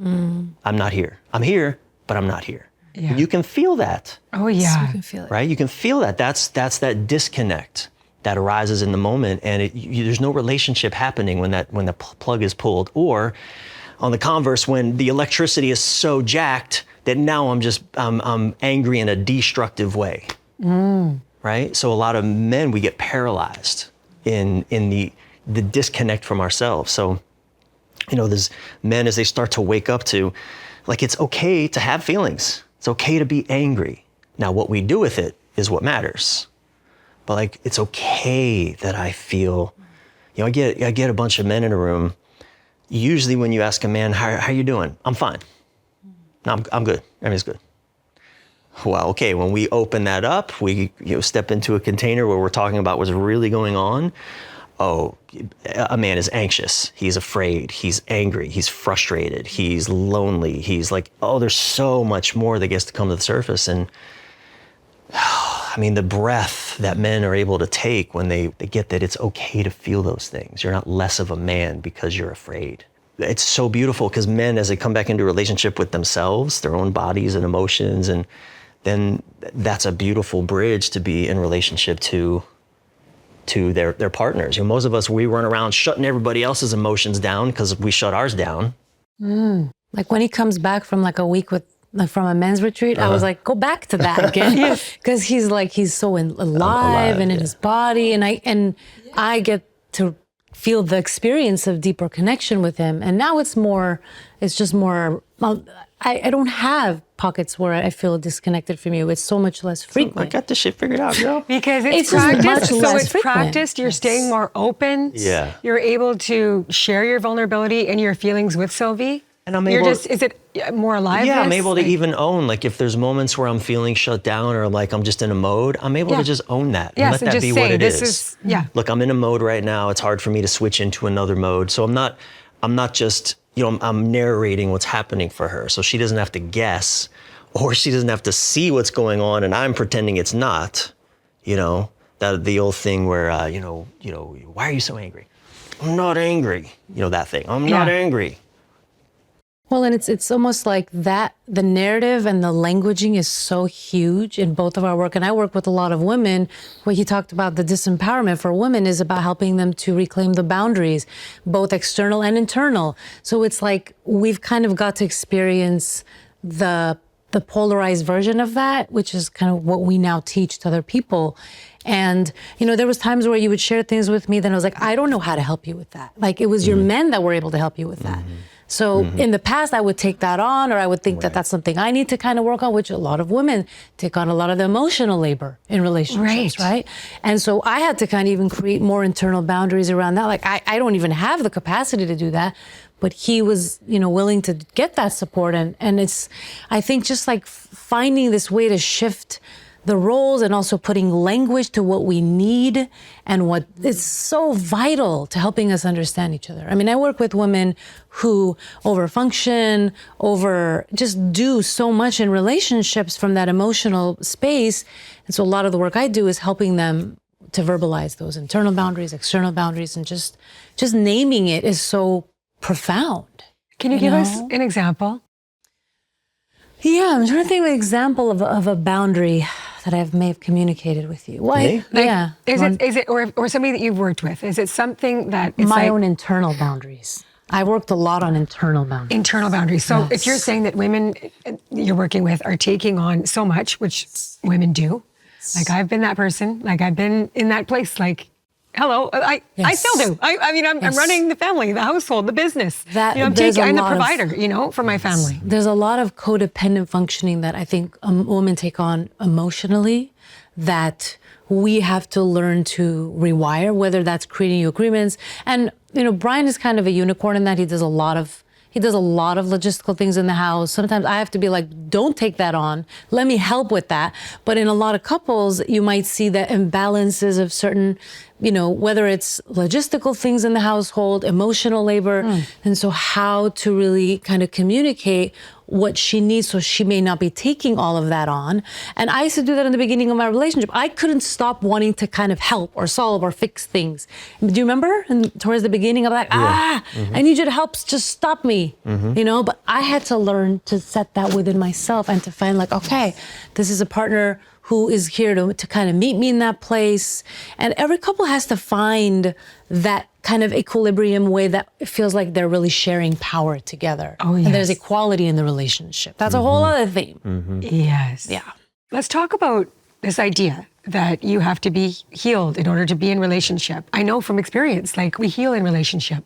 [SPEAKER 3] I'm not here. I'm here, but I'm not here.
[SPEAKER 1] Yeah.
[SPEAKER 3] You can feel that.
[SPEAKER 1] Oh yeah.
[SPEAKER 2] So you can feel it.
[SPEAKER 3] Right? You can feel that. That's that disconnect that arises in the moment, and there's no relationship happening when the plug is pulled, or on the converse, when the electricity is so jacked that now I'm angry in a destructive way. Right? So a lot of men, we get paralyzed in the disconnect from ourselves. So, there's men, as they start to wake up to, like, it's okay to have feelings. It's okay to be angry. Now, what we do with it is what matters. But like, it's okay that I feel, I get a bunch of men in a room. Usually when you ask a man, how you doing? I'm fine. No, I'm good. Everything's good. Well, okay, when we open that up, we step into a container where we're talking about what's really going on. Oh, a man is anxious. He's afraid. He's angry. He's frustrated. He's lonely. He's like, there's so much more that gets to come to the surface. And I mean, the breath that men are able to take when they get that it's okay to feel those things. You're not less of a man because you're afraid. It's so beautiful because men, as they come back into a relationship with themselves, their own bodies and emotions, and then that's a beautiful bridge to be in relationship to their partners. Most of us, we run around shutting everybody else's emotions down because we shut ours down.
[SPEAKER 2] Like when he comes back from like a week from a men's retreat, I was like, go back to that again. Because he's so alive and in his body. And I get to feel the experience of deeper connection with him. And now it's just more, I don't have pockets where I feel disconnected from you. It's so much less frequent.
[SPEAKER 3] I got this shit figured out, girl.
[SPEAKER 1] Because it's
[SPEAKER 2] just
[SPEAKER 1] practiced.
[SPEAKER 2] much
[SPEAKER 1] So
[SPEAKER 2] less
[SPEAKER 1] it's
[SPEAKER 2] frequent.
[SPEAKER 1] practiced. You're staying more open.
[SPEAKER 3] Yeah.
[SPEAKER 1] You're able to share your vulnerability and your feelings with Silvy.
[SPEAKER 3] And I'm able.
[SPEAKER 1] is it more alive?
[SPEAKER 3] Yeah, I'm able to even own, like if there's moments where I'm feeling shut down or like I'm just in a mode, I'm able to just own that and let that be what it is. Look, I'm in a mode right now. It's hard for me to switch into another mode. So I'm not just, I'm narrating what's happening for her. So she doesn't have to guess, or she doesn't have to see what's going on and I'm pretending it's not, that the old thing where, why are you so angry? I'm not angry. That thing. I'm not angry.
[SPEAKER 2] Well, and it's almost like that, the narrative and the languaging is so huge in both of our work. And I work with a lot of women where he talked about the disempowerment for women is about helping them to reclaim the boundaries, both external and internal. So it's like we've kind of got to experience the polarized version of that, which is kind of what we now teach to other people. And, there was times where you would share things with me, then I was like, I don't know how to help you with that. Like it was your men that were able to help you with that. So in the past, I would take that on, or I would think that that's something I need to kind of work on, which a lot of women take on a lot of the emotional labor in relationships, right? And so I had to kind of even create more internal boundaries around that. Like I don't even have the capacity to do that, but he was, willing to get that support. And it's, I think just like finding this way to shift the roles and also putting language to what we need and what is so vital to helping us understand each other. I mean, I work with women who overfunction, just do so much in relationships from that emotional space. And so a lot of the work I do is helping them to verbalize those internal boundaries, external boundaries, and just naming it is so profound.
[SPEAKER 1] Can you give us an example?
[SPEAKER 2] Yeah, I'm trying to think of an example of a boundary that I may have communicated with you.
[SPEAKER 3] Me?
[SPEAKER 2] Yeah.
[SPEAKER 1] Is it or somebody that you've worked with? Is it something that it's
[SPEAKER 2] my own internal boundaries? I worked a lot on internal boundaries.
[SPEAKER 1] Internal boundaries. So if you're saying that women you're working with are taking on so much, which women do, like I've been that person, like I've been in that place, like, hello, I still do. I'm running the family, the household, the business. I'm the provider, for my family.
[SPEAKER 2] There's a lot of codependent functioning that I think women take on emotionally that we have to learn to rewire, whether that's creating new agreements. And, Bryan is kind of a unicorn in that he does a lot of logistical things in the house. Sometimes I have to be like, don't take that on. Let me help with that. But in a lot of couples, you might see the imbalances of certain, whether it's logistical things in the household, emotional labor. And so how to really kind of communicate what she needs so she may not be taking all of that on. And I used to do that in the beginning of my relationship. I couldn't stop wanting to kind of help or solve or fix things. Do you remember? And towards the beginning, I'm like, I need you to help, just stop me, But I had to learn to set that within myself and to find like, okay, this is a partner who is here to kind of meet me in that place. And every couple has to find that kind of equilibrium way that it feels like they're really sharing power together.
[SPEAKER 1] Oh, yes.
[SPEAKER 2] And there's equality in the relationship. That's a whole other theme.
[SPEAKER 1] Yes.
[SPEAKER 2] Yeah.
[SPEAKER 1] Let's talk about this idea that you have to be healed in order to be in relationship. I know from experience, like we heal in relationship.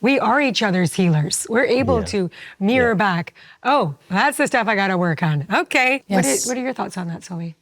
[SPEAKER 1] We are each other's healers. We're able to mirror back, oh, that's the stuff I got to work on. Okay.
[SPEAKER 2] Yes.
[SPEAKER 1] What are your thoughts on that, Silvy?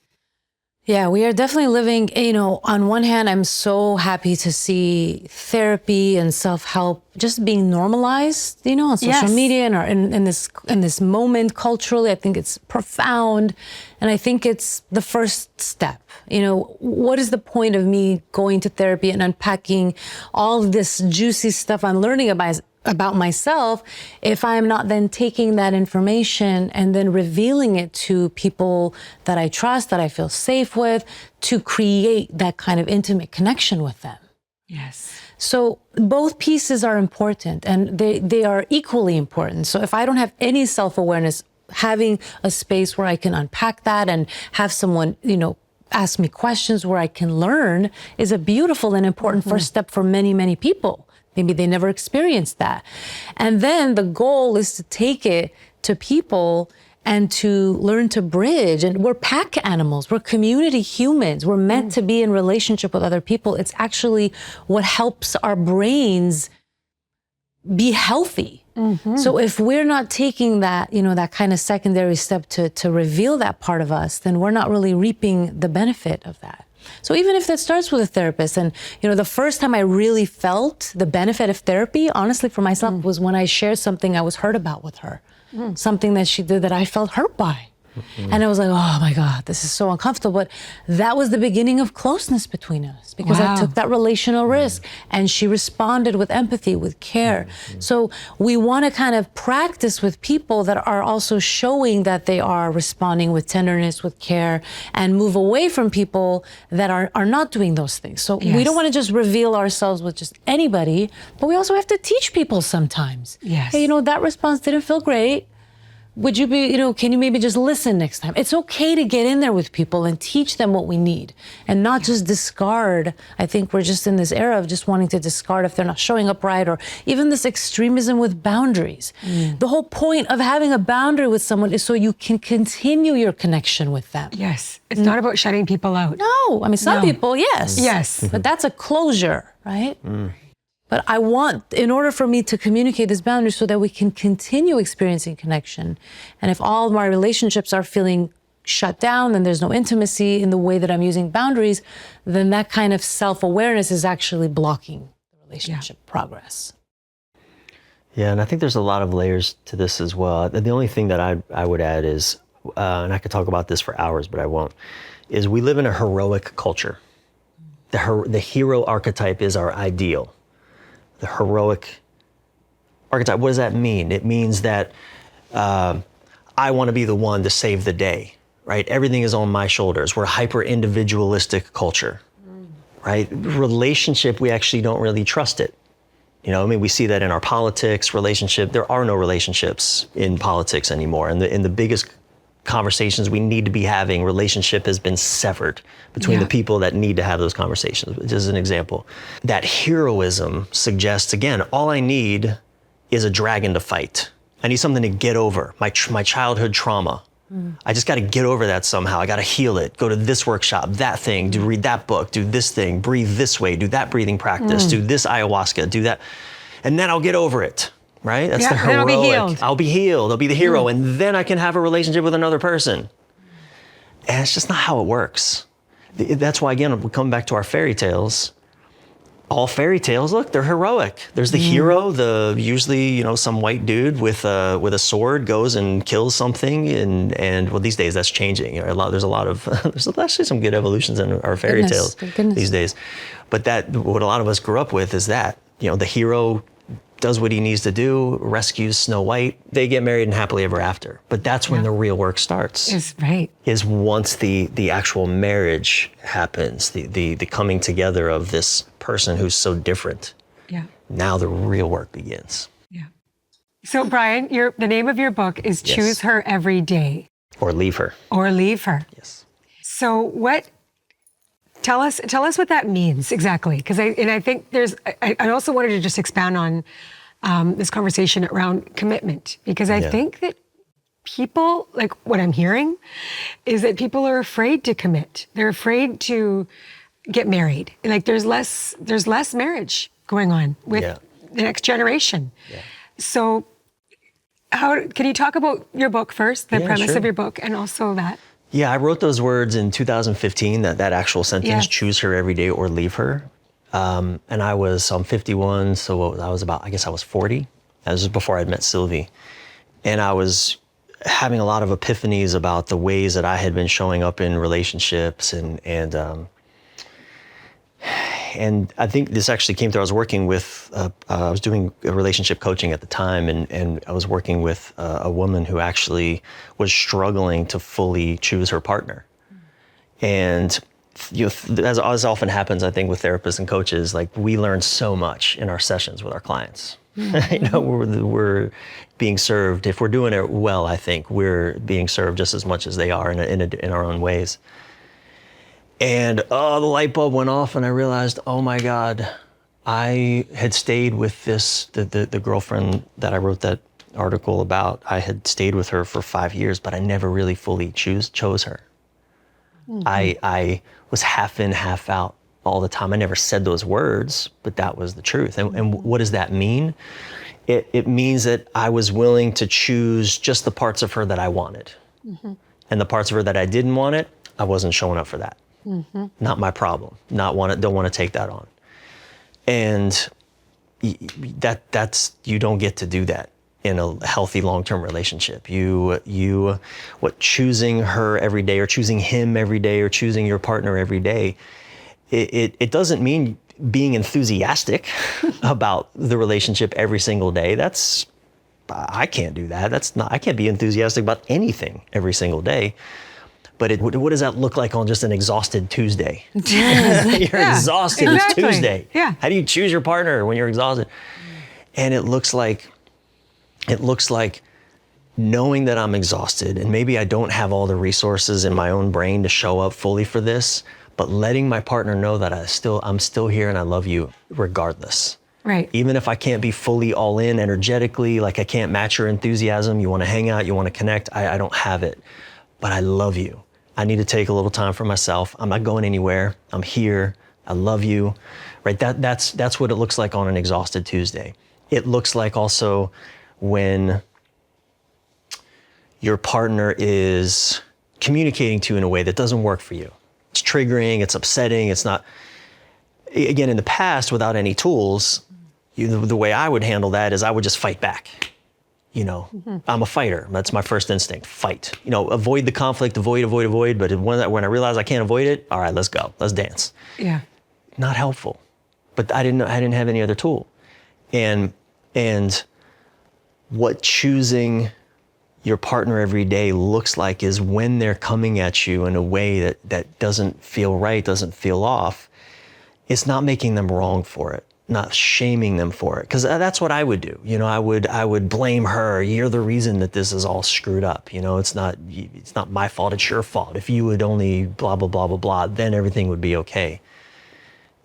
[SPEAKER 2] Yeah, we are definitely living, on one hand, I'm so happy to see therapy and self-help just being normalized, on social media and in this moment culturally. I think it's profound. And I think it's the first step. What is the point of me going to therapy and unpacking all of this juicy stuff I'm learning about myself if I'm not then taking that information and then revealing it to people that I trust, that I feel safe with, to create that kind of intimate connection with them.
[SPEAKER 1] Yes.
[SPEAKER 2] So both pieces are important, and they are equally important. So if I don't have any self-awareness, having a space where I can unpack that and have someone, ask me questions where I can learn is a beautiful and important first step for many, many people. Maybe they never experienced that. And then the goal is to take it to people and to learn to bridge. And we're pack animals. We're community humans. We're meant to be in relationship with other people. It's actually what helps our brains be healthy. So if we're not taking that, that kind of secondary step to reveal that part of us, then we're not really reaping the benefit of that. So even if that starts with a therapist, and the first time I really felt the benefit of therapy, honestly, for myself, was when I shared something I was hurt about with her, something that she did that I felt hurt by. And I was like, oh my God, this is so uncomfortable. But that was the beginning of closeness between us, because I took that relational risk, and she responded with empathy, with care. So we want to kind of practice with people that are also showing that they are responding with tenderness, with care, and move away from people that are not doing those things. So we don't want to just reveal ourselves with just anybody, but we also have to teach people sometimes.
[SPEAKER 1] Yes.
[SPEAKER 2] Hey, that response didn't feel great. Would you be, can you maybe just listen next time? It's okay to get in there with people and teach them what we need and not just discard. I think we're just in this era of just wanting to discard if they're not showing up right, or even this extremism with boundaries. The whole point of having a boundary with someone is so you can continue your connection with them.
[SPEAKER 1] Yes. It's not about shutting people out.
[SPEAKER 2] No, I mean, some people, yes.
[SPEAKER 1] Yes.
[SPEAKER 2] But that's a closure, right? But I want, in order for me to communicate this boundary so that we can continue experiencing connection. And if all of my relationships are feeling shut down and there's no intimacy in the way that I'm using boundaries, then that kind of self-awareness is actually blocking the relationship progress.
[SPEAKER 3] Yeah, and I think there's a lot of layers to this as well. The only thing that I would add is, and I could talk about this for hours, but I won't, is we live in a heroic culture. The hero archetype is our ideal. The heroic archetype, what does that mean? It means that I want to be the one to save the day, right? Everything is on my shoulders. We're a hyper-individualistic culture, right? Relationship, we actually don't really trust it. We see that in our politics, relationship. There are no relationships in politics anymore. And in the biggest conversations we need to be having, relationship has been severed between the people that need to have those conversations. Just as an example, that heroism suggests, again, all I need is a dragon to fight. I need something to get over, my childhood trauma. I just got to get over that somehow. I got to heal it. Go to this workshop, that thing, read that book, do this thing, breathe this way, do that breathing practice, do this ayahuasca, do that, and then I'll get over it. Right? That's the heroic.
[SPEAKER 1] I'll be healed.
[SPEAKER 3] I'll be healed. I'll be the hero. And then I can have a relationship with another person. And it's just not how it works. That's why, again, we come back to our fairy tales. All fairy tales, look, they're heroic. There's the hero, usually, some white dude with a sword goes and kills something. And well, these days that's changing. There's actually some good evolutions in our fairy tales these days. But what a lot of us grew up with is that, the hero does what he needs to do, rescues Snow White, they get married and happily ever after. But that's when the real work starts. Is once the actual marriage happens, the coming together of this person who's so different.
[SPEAKER 1] Yeah.
[SPEAKER 3] Now the real work begins.
[SPEAKER 1] Yeah. So Bryan, the name of your book is Choose Her Every Day.
[SPEAKER 3] Or Leave Her.
[SPEAKER 1] Or Leave Her.
[SPEAKER 3] Yes.
[SPEAKER 1] So tell us what that means exactly, because I think I also wanted to just expand on this conversation around commitment, because I think that people, like what I'm hearing, is that people are afraid to commit. They're afraid to get married. Like there's less marriage going on with the next generation. Yeah. So can you talk about your book first, the premise of your book, and also that?
[SPEAKER 3] Yeah, I wrote those words in 2015, that actual sentence,
[SPEAKER 1] Yes.
[SPEAKER 3] choose her every day or leave her. And I'm 51, so I was about, I guess I was 40. That was just before I'd met Silvy. And I was having a lot of epiphanies about the ways that I had been showing up in relationships, and I think this actually came through. I was working with, I was doing relationship coaching at the time, and I was working with a woman who actually was struggling to fully choose her partner. And as often happens, I think, with therapists and coaches, like, we learn so much in our sessions with our clients. We're being served. If we're doing it well, I think we're being served just as much as they are in our own ways. And the light bulb went off, and I realized, oh my God, I had stayed with the girlfriend that I wrote that article about. I had stayed with her for 5 years, but I never really fully chose her. I was half in, half out all the time. I never said those words, but that was the truth. And what does that mean? It means that I was willing to choose just the parts of her that I wanted. And the parts of her that I didn't want it, I wasn't showing up for that. Not my problem. Don't want to take that on. And that's you don't get to do that in a healthy long-term relationship. Choosing her every day, or choosing him every day, or choosing your partner every day, it doesn't mean being enthusiastic about the relationship every single day. I can't do that. I can't be enthusiastic about anything every single day. But what does that look like on just an exhausted Tuesday? You're exhausted.
[SPEAKER 1] Exactly.
[SPEAKER 3] It's Tuesday.
[SPEAKER 1] Yeah.
[SPEAKER 3] How do you choose your partner when you're exhausted? And it looks like knowing that I'm exhausted, and maybe I don't have all the resources in my own brain to show up fully for this, but letting my partner know that I'm still here and I love you regardless.
[SPEAKER 1] Right.
[SPEAKER 3] Even if I can't be fully all in energetically, like I can't match your enthusiasm, you want to hang out, you want to connect, I don't have it, but I love you. I need to take a little time for myself. I'm not going anywhere. I'm here. I love you. Right? That's what it looks like on an exhausted Tuesday. It looks like also when your partner is communicating to you in a way that doesn't work for you. It's triggering, it's upsetting, it's not. Again, in the past, without any tools, the way I would handle that is I would just fight back. I'm a fighter. That's my first instinct, fight. Avoid the conflict, avoid. But when I realize I can't avoid it, all right, let's go, let's dance.
[SPEAKER 1] Yeah.
[SPEAKER 3] Not helpful. But I didn't have any other tool. And what choosing your partner every day looks like is when they're coming at you in a way that doesn't feel right, doesn't feel off, it's not making them wrong for it, not shaming them for it. Because that's what I would do. I would blame her. You're the reason that this is all screwed up. It's not my fault, it's your fault. If you would only blah, blah, blah, blah, blah, then everything would be okay.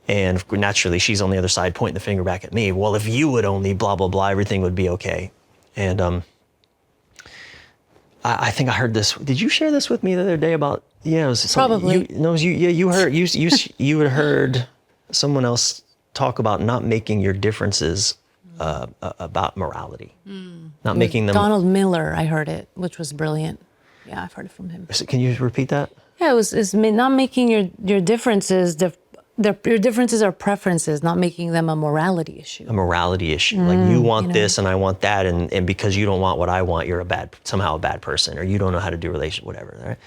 [SPEAKER 3] And naturally, she's on the other side pointing the finger back at me. Well, if you would only blah, blah, blah, everything would be okay. And I think I heard this. Did you share this with me the other day about? Yeah, it was
[SPEAKER 2] Probably.
[SPEAKER 3] You had heard someone else talk about not making your differences about morality, not making them.
[SPEAKER 2] Donald Miller, I heard it, which was brilliant. Yeah, I've heard it from him.
[SPEAKER 3] Can you repeat that?
[SPEAKER 2] Yeah, it's not making your differences. Your differences are preferences, not making them a morality issue.
[SPEAKER 3] A morality issue. Like you want this and I want that, and because you don't want what I want, you're somehow a bad person, or you don't know how to do relationship, whatever. Right?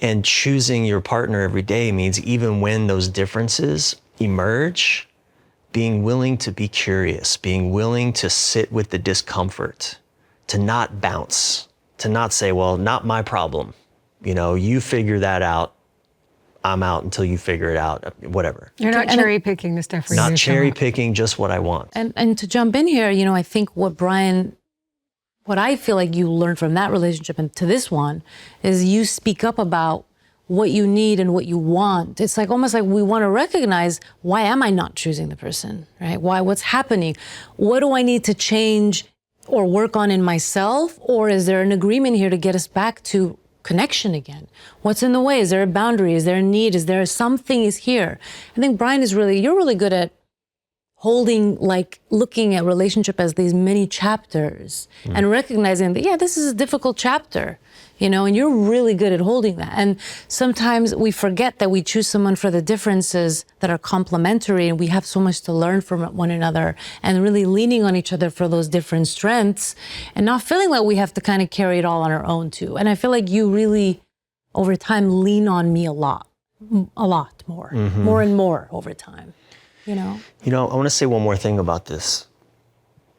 [SPEAKER 3] And choosing your partner every day means even when those differences emerge, being willing to be curious, being willing to sit with the discomfort, to not bounce, to not say, well, not my problem. You figure that out. I'm out until you figure it out, whatever.
[SPEAKER 1] You're not cherry picking the stuff for you.
[SPEAKER 3] Not cherry picking, just what I want.
[SPEAKER 2] And to jump in here, I think what I feel like you learned from that relationship and to this one is you speak up about what you need and what you want. It's like almost like we want to recognize, why am I not choosing the person, right? What's happening? What do I need to change or work on in myself? Or is there an agreement here to get us back to connection again? What's in the way? Is there a boundary? Is there a need? Is there something is here? I think Bryan you're really good at holding, like looking at relationship as these many chapters and recognizing that, yeah, this is a difficult chapter, you know, and you're really good at holding that. And sometimes we forget that we choose someone for the differences that are complementary, and we have so much to learn from one another, and really leaning on each other for those different strengths and not feeling like we have to kind of carry it all on our own too. And I feel like you really, over time, lean on me a lot more, more and more over time. You know,
[SPEAKER 3] I want to say one more thing about this,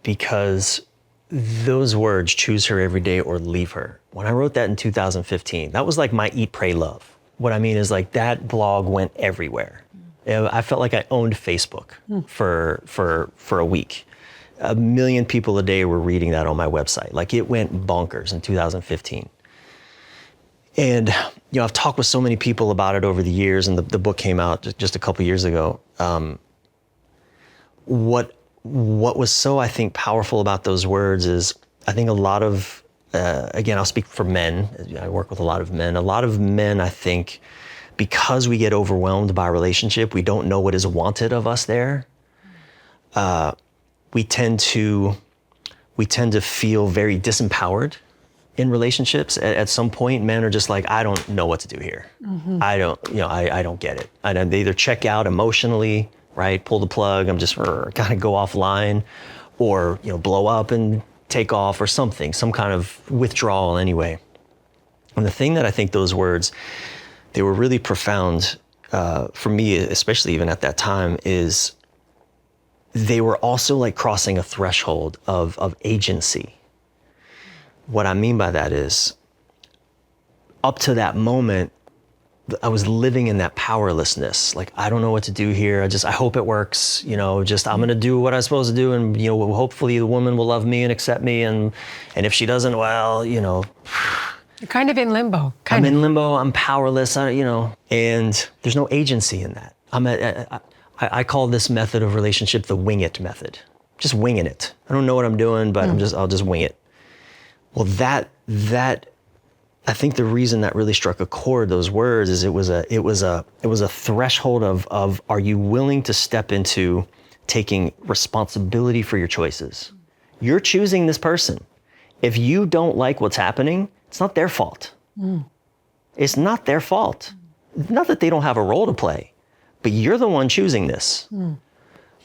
[SPEAKER 3] because those words, choose her every day or leave her. When I wrote that in 2015, that was like my eat, pray, love. What I mean is, like, that blog went everywhere. I felt like I owned Facebook for a week. 1 million people a day were reading that on my website. Like, it went bonkers in 2015. And, I've talked with so many people about it over the years, and the book came out just a couple years ago. What was so, I think, powerful about those words is, I think a lot of, again, I'll speak for men. I work with a lot of men. A lot of men, I think, because we get overwhelmed by a relationship, we don't know what is wanted of us there. We tend to feel very disempowered in relationships. At some point, men are just like, I don't know what to do here. I don't get it. They either check out emotionally, right? Pull the plug. I'm just kind of go offline, or, blow up and take off, or something, some kind of withdrawal anyway. And the thing that I think those words, they were really profound for me, especially even at that time, is they were also like crossing a threshold of agency. What I mean by that is, up to that moment, I was living in that powerlessness. Like, I don't know what to do here. I hope it works. I'm going to do what I'm supposed to do. And, hopefully the woman will love me and accept me. And if she doesn't, well,
[SPEAKER 1] You're kind of in limbo.
[SPEAKER 3] I'm in limbo. I'm powerless, and there's no agency in that. I call this method of relationship the wing it method. Just winging it. I don't know what I'm doing, but I'll just wing it. Well, that I think the reason that really struck a chord, those words, is it was a threshold of are you willing to step into taking responsibility for your choices? You're choosing this person. If you don't like what's happening, it's not their fault. It's not their fault. Not that they don't have a role to play, but you're the one choosing this.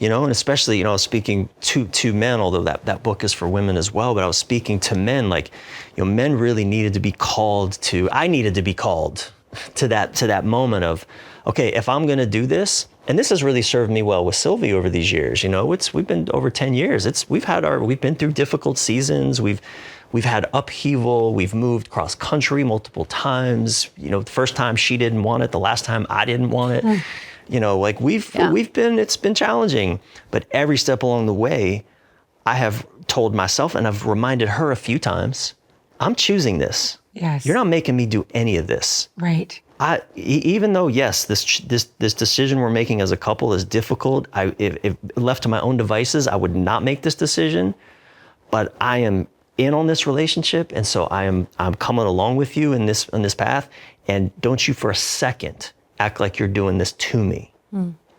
[SPEAKER 3] And especially, speaking to men, although that book is for women as well, but I was speaking to men, like, men really needed to be called I needed to be called to that moment of, okay, if I'm going to do this, and this has really served me well with Silvy over these years, we've been over 10 years. We've been through difficult seasons. We've had upheaval. We've moved cross country multiple times. The first time she didn't want it, the last time I didn't want it. It's been challenging, but every step along the way, I have told myself, and I've reminded her a few times, I'm choosing this.
[SPEAKER 1] Yes.
[SPEAKER 3] You're not making me do any of this.
[SPEAKER 1] Right.
[SPEAKER 3] Even though, yes, this decision we're making as a couple is difficult, if left to my own devices, I would not make this decision, but I am in on this relationship, and so I'm coming along with you in this path, and don't you for a second act like you're doing this to me.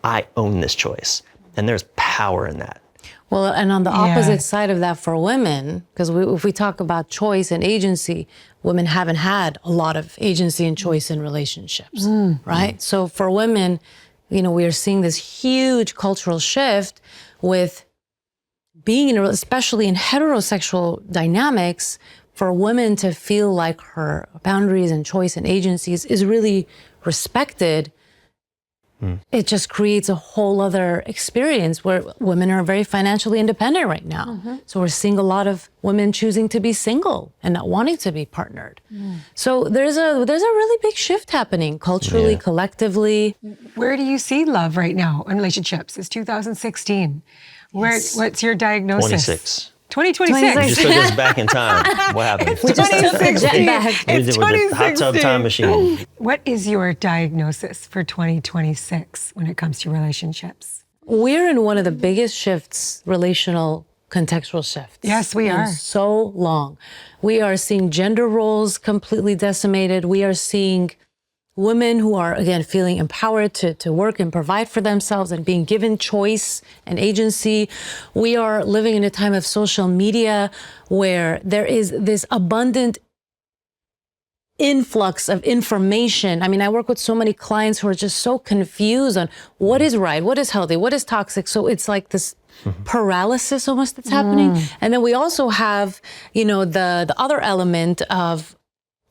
[SPEAKER 3] I own this choice. And there's power in that.
[SPEAKER 2] Well, and on the opposite side of that for women, because if we talk about choice and agency, women haven't had a lot of agency and choice in relationships, right? So for women, we are seeing this huge cultural shift with being especially in heterosexual dynamics, for women to feel like her boundaries and choice and agencies is really respected. It just creates a whole other experience where women are very financially independent right now. So we're seeing a lot of women choosing to be single and not wanting to be partnered. So there's a really big shift happening culturally, collectively.
[SPEAKER 1] Where do you see love right now in relationships? It's 2016. What's your diagnosis? 2026.
[SPEAKER 3] You just took us back in time. What happened?
[SPEAKER 2] We just took a jet back.
[SPEAKER 3] It's with the hot tub time machine.
[SPEAKER 1] What is your diagnosis for 2026 when it comes to relationships?
[SPEAKER 2] We're in one of the biggest shifts, relational contextual shifts.
[SPEAKER 1] Yes, we are.
[SPEAKER 2] So long. We are seeing gender roles completely decimated. We are seeing women who are, again, feeling empowered to work and provide for themselves and being given choice and agency. We are living in a time of social media where there is this abundant influx of information. I mean, I work with so many clients who are just so confused on what is right, what is healthy, what is toxic. So it's like this paralysis almost that's happening. And then we also have, the other element of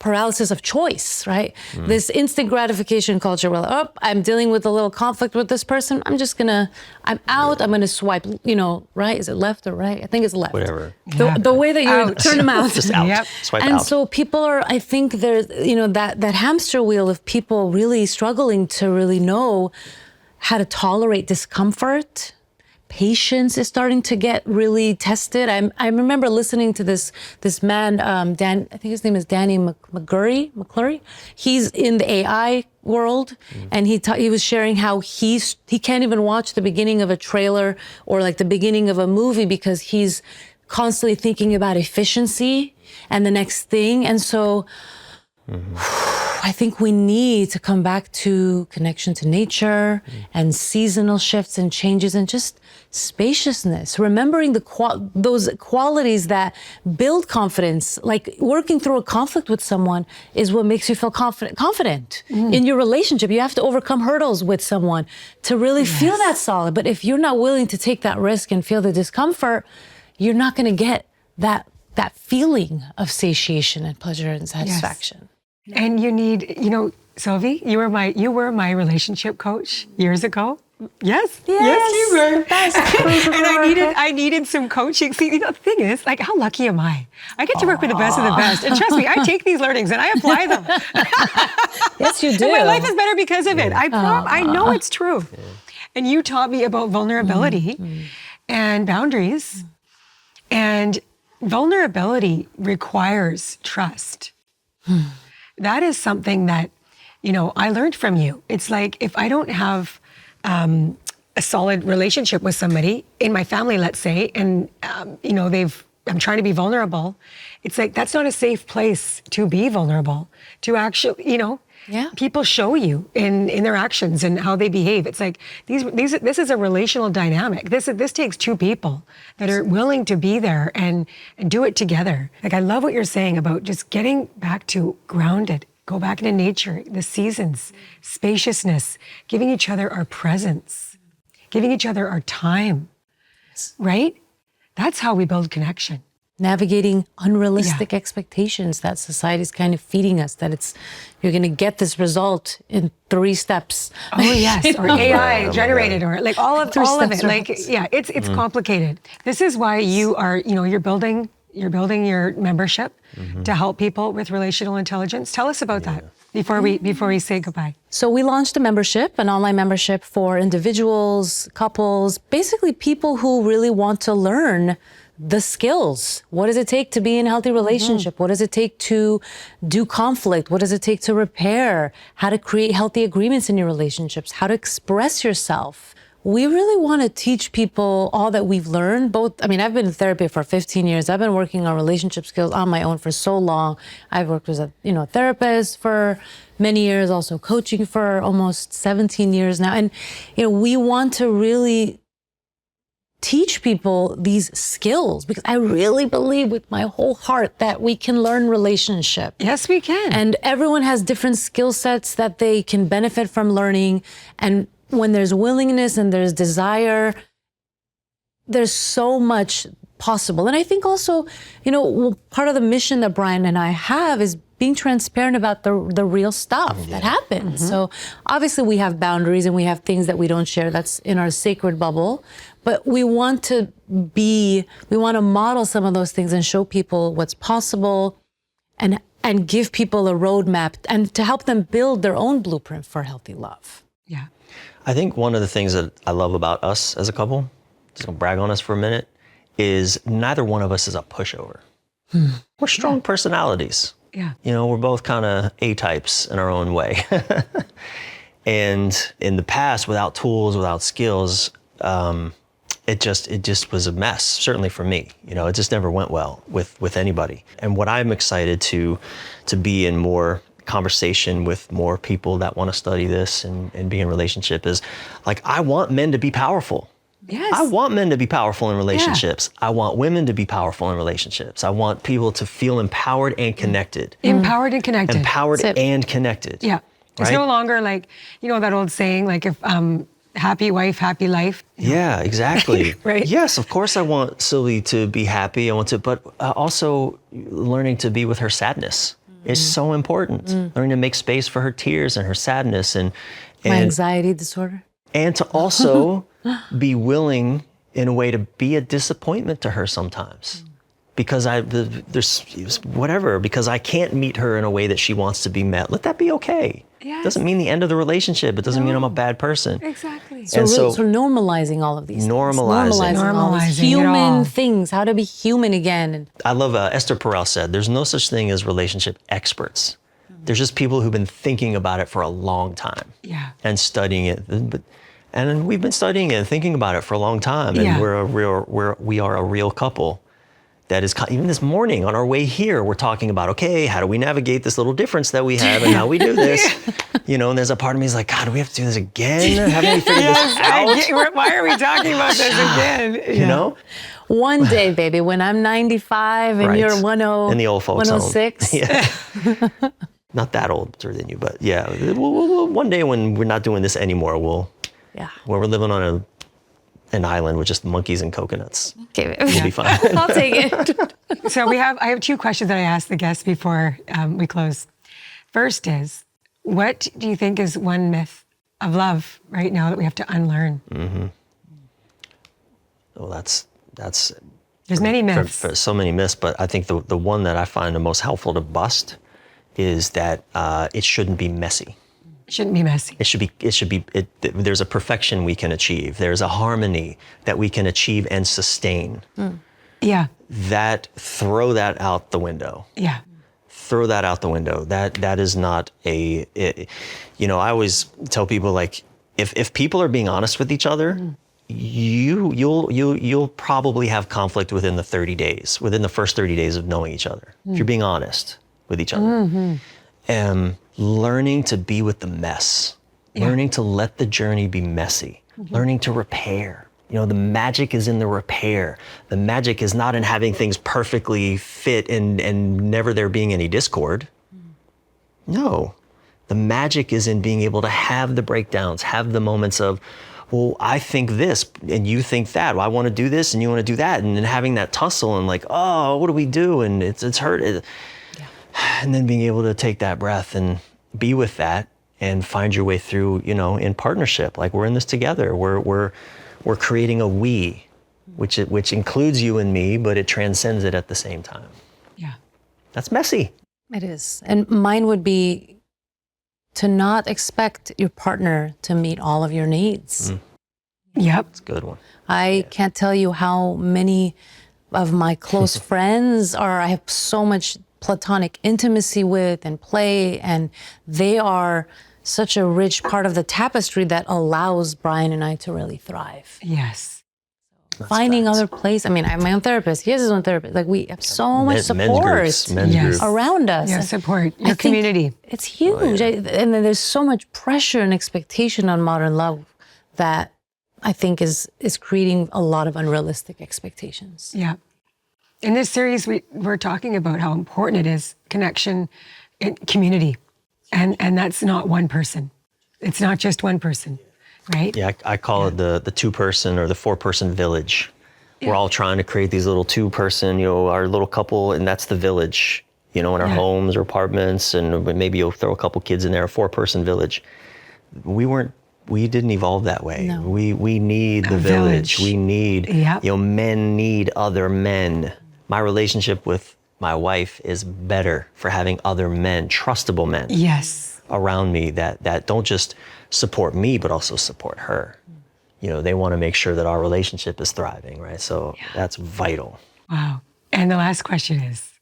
[SPEAKER 2] paralysis of choice, right? This instant gratification culture where, I'm dealing with a little conflict with this person. I'm out. I'm going to swipe, right? Is it left or right? I think it's left.
[SPEAKER 3] Whatever.
[SPEAKER 2] The way that you turn them out.
[SPEAKER 3] Just out.
[SPEAKER 1] Yep.
[SPEAKER 3] Swipe
[SPEAKER 2] And
[SPEAKER 3] out.
[SPEAKER 2] so people are, I think there's, that hamster wheel of people really struggling to really know how to tolerate discomfort. Patience is starting to get really tested. I remember listening to this man, Dan, I think his name is Danny McClurry. He's in the AI world, and he was sharing how he can't even watch the beginning of a trailer or like the beginning of a movie because he's constantly thinking about efficiency and the next thing. And so I think we need to come back to connection to nature and seasonal shifts and changes and just spaciousness, remembering those qualities that build confidence. Like working through a conflict with someone is what makes you feel confident in your relationship. You have to overcome hurdles with someone to really feel that solid. But if you're not willing to take that risk and feel the discomfort, you're not going to get that feeling of satiation and pleasure and satisfaction.
[SPEAKER 1] And you need, Silvy, you were my relationship coach years ago. Yes, you were. And I needed some coaching. See, the thing is, like, how lucky am I? I get to work with the best of the best. And trust me, I take these learnings and I apply them.
[SPEAKER 2] Yes, you do.
[SPEAKER 1] And my life is better because of it. I know it's true. Yeah. And you taught me about vulnerability and boundaries. And vulnerability requires trust. That is something that, I learned from you. It's like, if I don't have a solid relationship with somebody in my family, let's say, and, I'm trying to be vulnerable, it's like, that's not a safe place to be vulnerable, to actually, people show you in their actions and how they behave. It's like, this is a relational dynamic. This takes two people that are willing to be there and do it together. Like, I love what you're saying about just getting back to grounded, go back into nature, the seasons, spaciousness, giving each other our presence, giving each other our time, right? That's how we build connection.
[SPEAKER 2] Navigating unrealistic expectations that society's kind of feeding us, that you're going to get this result in 3 steps.
[SPEAKER 1] Oh yes, or AI generated, or like all of it. Like, it's complicated. This is why you are, you're building your membership to help people with relational intelligence. Tell us about that before we say goodbye.
[SPEAKER 2] So we launched a membership, an online membership for individuals, couples, basically people who really want to learn the skills. What does it take to be in a healthy relationship? What does it take to do conflict? What does it take to repair? How to create healthy agreements in your relationships? How to express yourself? We really want to teach people all that we've learned. I've been in therapy for 15 years. I've been working on relationship skills on my own for so long. I've worked as a therapist for many years, also coaching for almost 17 years now. And, we want to really teach people these skills because I really believe with my whole heart that we can learn relationship.
[SPEAKER 1] Yes, we can.
[SPEAKER 2] And everyone has different skill sets that they can benefit from learning. And when there's willingness and there's desire, there's so much possible. And I think also, part of the mission that Bryan and I have is being transparent about the real stuff that happens. So obviously we have boundaries and we have things that we don't share. That's in our sacred bubble. But we want to model some of those things and show people what's possible and give people a roadmap and to help them build their own blueprint for healthy love.
[SPEAKER 1] Yeah.
[SPEAKER 3] I think one of the things that I love about us as a couple, just gonna brag on us for a minute, is neither one of us is a pushover. We're strong personalities.
[SPEAKER 1] Yeah.
[SPEAKER 3] We're both kind of A-types in our own way. And in the past, without tools, without skills, it just was a mess, certainly for me. It just never went well with anybody. And what I'm excited to be in more conversation with more people that want to study this and be in relationship is like, I want men to be powerful.
[SPEAKER 1] Yes.
[SPEAKER 3] I want men to be powerful in relationships. I want women to be powerful in relationships. I want people to feel empowered and connected.
[SPEAKER 1] Empowered and connected.
[SPEAKER 3] Empowered and connected.
[SPEAKER 1] Yeah. It's
[SPEAKER 3] right?
[SPEAKER 1] no longer like, you know, that old saying, like, if happy wife, happy life.
[SPEAKER 3] Yeah, exactly.
[SPEAKER 1] Right.
[SPEAKER 3] Yes, of course I want Silvy to be happy. I want to, but also learning to be with her sadness is so important. Learning to make space for her tears and her sadness and
[SPEAKER 2] My anxiety disorder.
[SPEAKER 3] And to also be willing in a way to be a disappointment to her sometimes. Because there's whatever, because I can't meet her in a way that she wants to be met. Let that be okay.
[SPEAKER 1] Yes.
[SPEAKER 3] Doesn't mean the end of the relationship. It doesn't mean I'm a bad person.
[SPEAKER 1] Exactly.
[SPEAKER 2] So normalizing all of these
[SPEAKER 3] Normalizing.
[SPEAKER 2] things. Normalizing all these
[SPEAKER 1] Normalizing it all.
[SPEAKER 2] human things, how to be human again.
[SPEAKER 3] I love Esther Perel said, there's no such thing as relationship experts. There's just people who've been thinking about it for a long time.
[SPEAKER 1] Yeah.
[SPEAKER 3] And studying it. And we've been studying it and thinking about it for a long time. And
[SPEAKER 1] Yeah.
[SPEAKER 3] we are a real couple. That is, even this morning on our way here, we're talking about, okay, how do we navigate this little difference that we have and how we do this? You know, and there's a part of me is like, God, do we have to do this again? Haven't we figured this out?
[SPEAKER 1] Why are we talking about this again?
[SPEAKER 3] You know?
[SPEAKER 2] One day, baby, when I'm 95 and
[SPEAKER 3] Right.
[SPEAKER 2] you're 10,
[SPEAKER 3] In the old folks' home.
[SPEAKER 2] 106.
[SPEAKER 3] Yeah. Not that older than you, but yeah. One day when we're not doing this anymore, when we're living on an island with just monkeys and coconuts,
[SPEAKER 2] Okay,
[SPEAKER 3] we'll be fine.
[SPEAKER 2] I'll take it.
[SPEAKER 1] So I have two questions that I asked the guests before we close. First is, what do you think is one myth of love right now that we have to unlearn?
[SPEAKER 3] Well, that's
[SPEAKER 1] There's many myths.
[SPEAKER 3] for so many myths, but I think the one that I find the most helpful to bust is that it shouldn't be messy.
[SPEAKER 1] It shouldn't be messy.
[SPEAKER 3] There's a perfection we can achieve. There's a harmony that we can achieve and sustain.
[SPEAKER 1] Yeah.
[SPEAKER 3] Throw that out the window.
[SPEAKER 1] Yeah.
[SPEAKER 3] Throw that out the window. That is not I always tell people, like, if people are being honest with each other, you'll probably have conflict within the first 30 days of knowing each other. If you're being honest with each other. Learning to be with the mess, learning to let the journey be messy, learning to repair. You know, the magic is in the repair. The magic is not in having things perfectly fit and never there being any discord. No, the magic is in being able to have the breakdowns, have the moments of, well, I think this and you think that. Well, I want to do this and you want to do that. And then having that tussle and like, oh, what do we do? And it's hurt. And then being able to take that breath and be with that and find your way through, you know, in partnership. Like, we're in this together. We're creating a we, which includes you and me, but it transcends it at the same time.
[SPEAKER 1] Yeah.
[SPEAKER 3] That's messy.
[SPEAKER 2] It is. And mine would be to not expect your partner to meet all of your needs.
[SPEAKER 1] Yep.
[SPEAKER 3] It's a good one.
[SPEAKER 2] I can't tell you how many of my close friends I have so much platonic intimacy with and play, and they are such a rich part of the tapestry that allows Bryan and I to really thrive.
[SPEAKER 1] Yes.
[SPEAKER 2] Finding other places. I mean, I'm my own therapist. He has his own therapist. Like, we have so much support
[SPEAKER 3] Men's groups.
[SPEAKER 2] around us.
[SPEAKER 1] Yeah, support.
[SPEAKER 2] I
[SPEAKER 1] Your
[SPEAKER 2] think
[SPEAKER 1] community.
[SPEAKER 2] It's huge. And then there's so much pressure and expectation on modern love that I think is creating a lot of unrealistic expectations.
[SPEAKER 1] Yeah. In this series, we're talking about how important it is, connection and community. And that's not one person. It's not just one person, right?
[SPEAKER 3] Yeah, I call it the two-person or the four-person village. We're all trying to create these little two-person, our little couple, and that's the village, in our homes or apartments, and maybe you'll throw a couple kids in there, a four-person village. We didn't evolve that way.
[SPEAKER 2] No.
[SPEAKER 3] We need the village. We need, men need other men. My relationship with my wife is better for having other men, trustable men.
[SPEAKER 1] Yes.
[SPEAKER 3] Around me that don't just support me, but also support her. They want to make sure that our relationship is thriving, right? So that's vital.
[SPEAKER 1] Wow. And the last question is,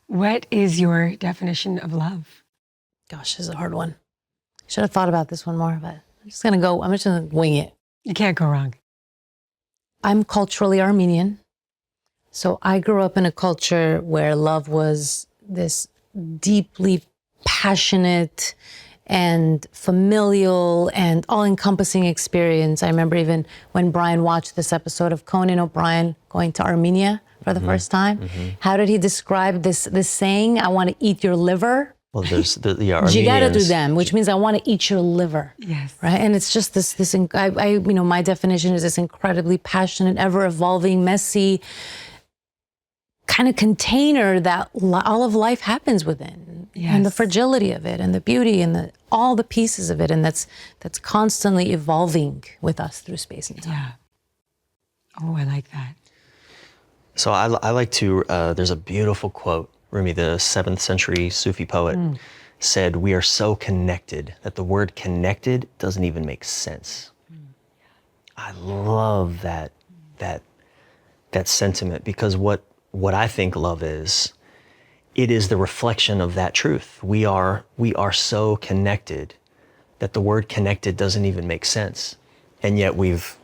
[SPEAKER 1] what is your definition of love?
[SPEAKER 2] Gosh, this is a hard one. I should have thought about this one more, but I'm just gonna wing it.
[SPEAKER 1] You can't go wrong.
[SPEAKER 2] I'm culturally Armenian. So I grew up in a culture where love was this deeply passionate and familial and all-encompassing experience. I remember even when Bryan watched this episode of Conan O'Brien going to Armenia for the first time. How did he describe this saying, I want to eat your liver?
[SPEAKER 3] Well, there's the
[SPEAKER 2] Jigara
[SPEAKER 3] Armenians.
[SPEAKER 2] them, which means I want to eat your liver.
[SPEAKER 1] Yes.
[SPEAKER 2] Right? And it's just my definition is this incredibly passionate, ever-evolving, messy kind of container that all of life happens within.
[SPEAKER 1] Yes.
[SPEAKER 2] And the fragility of it and the beauty and all the pieces of it. And that's constantly evolving with us through space and time.
[SPEAKER 1] Yeah. Oh, I like that.
[SPEAKER 3] So I like to, there's a beautiful quote. Rumi, the 7th century Sufi poet, said, we are so connected that the word connected doesn't even make sense. I love that sentiment, because what I think love is, it is the reflection of that truth. We are so connected that the word connected doesn't even make sense. And yet we've,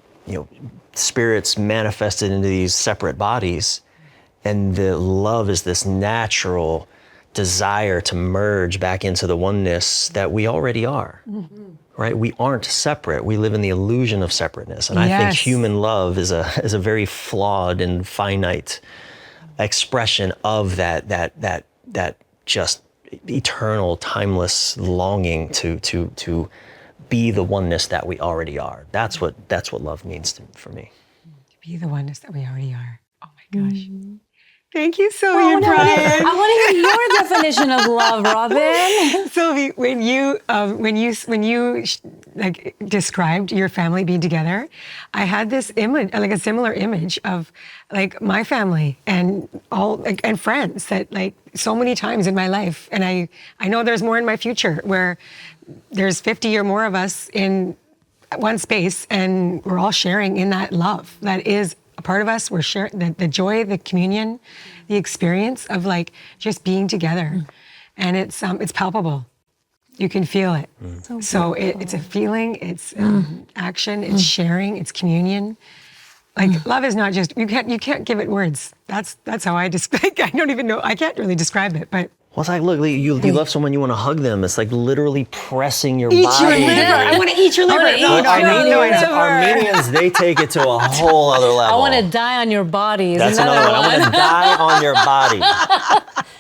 [SPEAKER 3] spirits manifested into these separate bodies, and the love is this natural desire to merge back into the oneness that we already are, right? We aren't separate. We live in the illusion of separateness. And I think human love is a very flawed and finite expression of that just eternal, timeless longing to be the oneness that we already are. That's what love means for me.
[SPEAKER 1] To be the oneness that we already are. Oh my gosh. Thank you, Silvy and Bryan.
[SPEAKER 2] I want to hear your definition of love, Robin.
[SPEAKER 1] Silvy, when you described your family being together, I had this image, like a similar image of like my family and and friends that like so many times in my life, and I know there's more in my future where there's 50 or more of us in one space, and we're all sharing in that love that is a part of us. We're sharing the joy, the communion, the experience of like just being together, and it's palpable. You can feel it. So it's a feeling, it's action, it's sharing, it's communion. Like love is not just you can't give it words. That's how I describe. I don't even know. I can't really describe it, but.
[SPEAKER 3] Well, it's like, look, you love someone, you want to hug them. It's like literally pressing your
[SPEAKER 1] Eat
[SPEAKER 3] body.
[SPEAKER 1] your liver. I want to eat your liver.
[SPEAKER 3] Armenians, they take it to a whole other level.
[SPEAKER 2] I want to die on your body.
[SPEAKER 3] That's another one. I want to die on your body.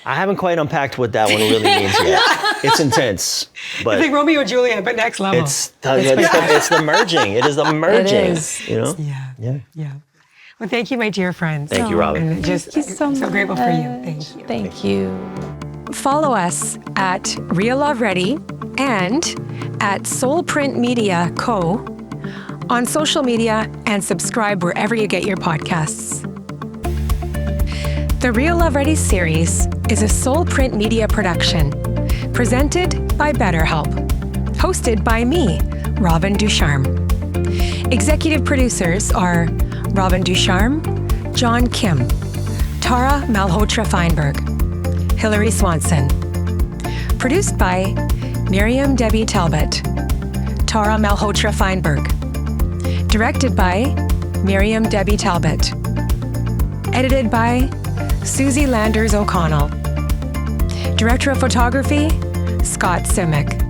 [SPEAKER 3] I haven't quite unpacked what that one really means yet. It's intense, but
[SPEAKER 1] it's like Romeo and Juliet, but next level.
[SPEAKER 3] It's the merging. It is the merging.
[SPEAKER 2] It is.
[SPEAKER 1] Yeah. Well, thank you, my dear friends.
[SPEAKER 3] Thank you, Robin.
[SPEAKER 1] And just so grateful for you. Thank you.
[SPEAKER 2] Thank you.
[SPEAKER 4] Follow us at Real Love Ready and at Soulprint Media Co. on social media, and subscribe wherever you get your podcasts. The Real Love Ready series is a Soulprint Media production, presented by BetterHelp, hosted by me, Robin Ducharme. Executive producers are Robin Ducharme, John Kim, Tara Malhotra Feinberg, Hilary Swanson. Produced by Miriam Debbie Talbot, Tara Malhotra Feinberg. Directed by Miriam Debbie Talbot. Edited by Susie Landers O'Connell. Director of Photography, Scott Simic.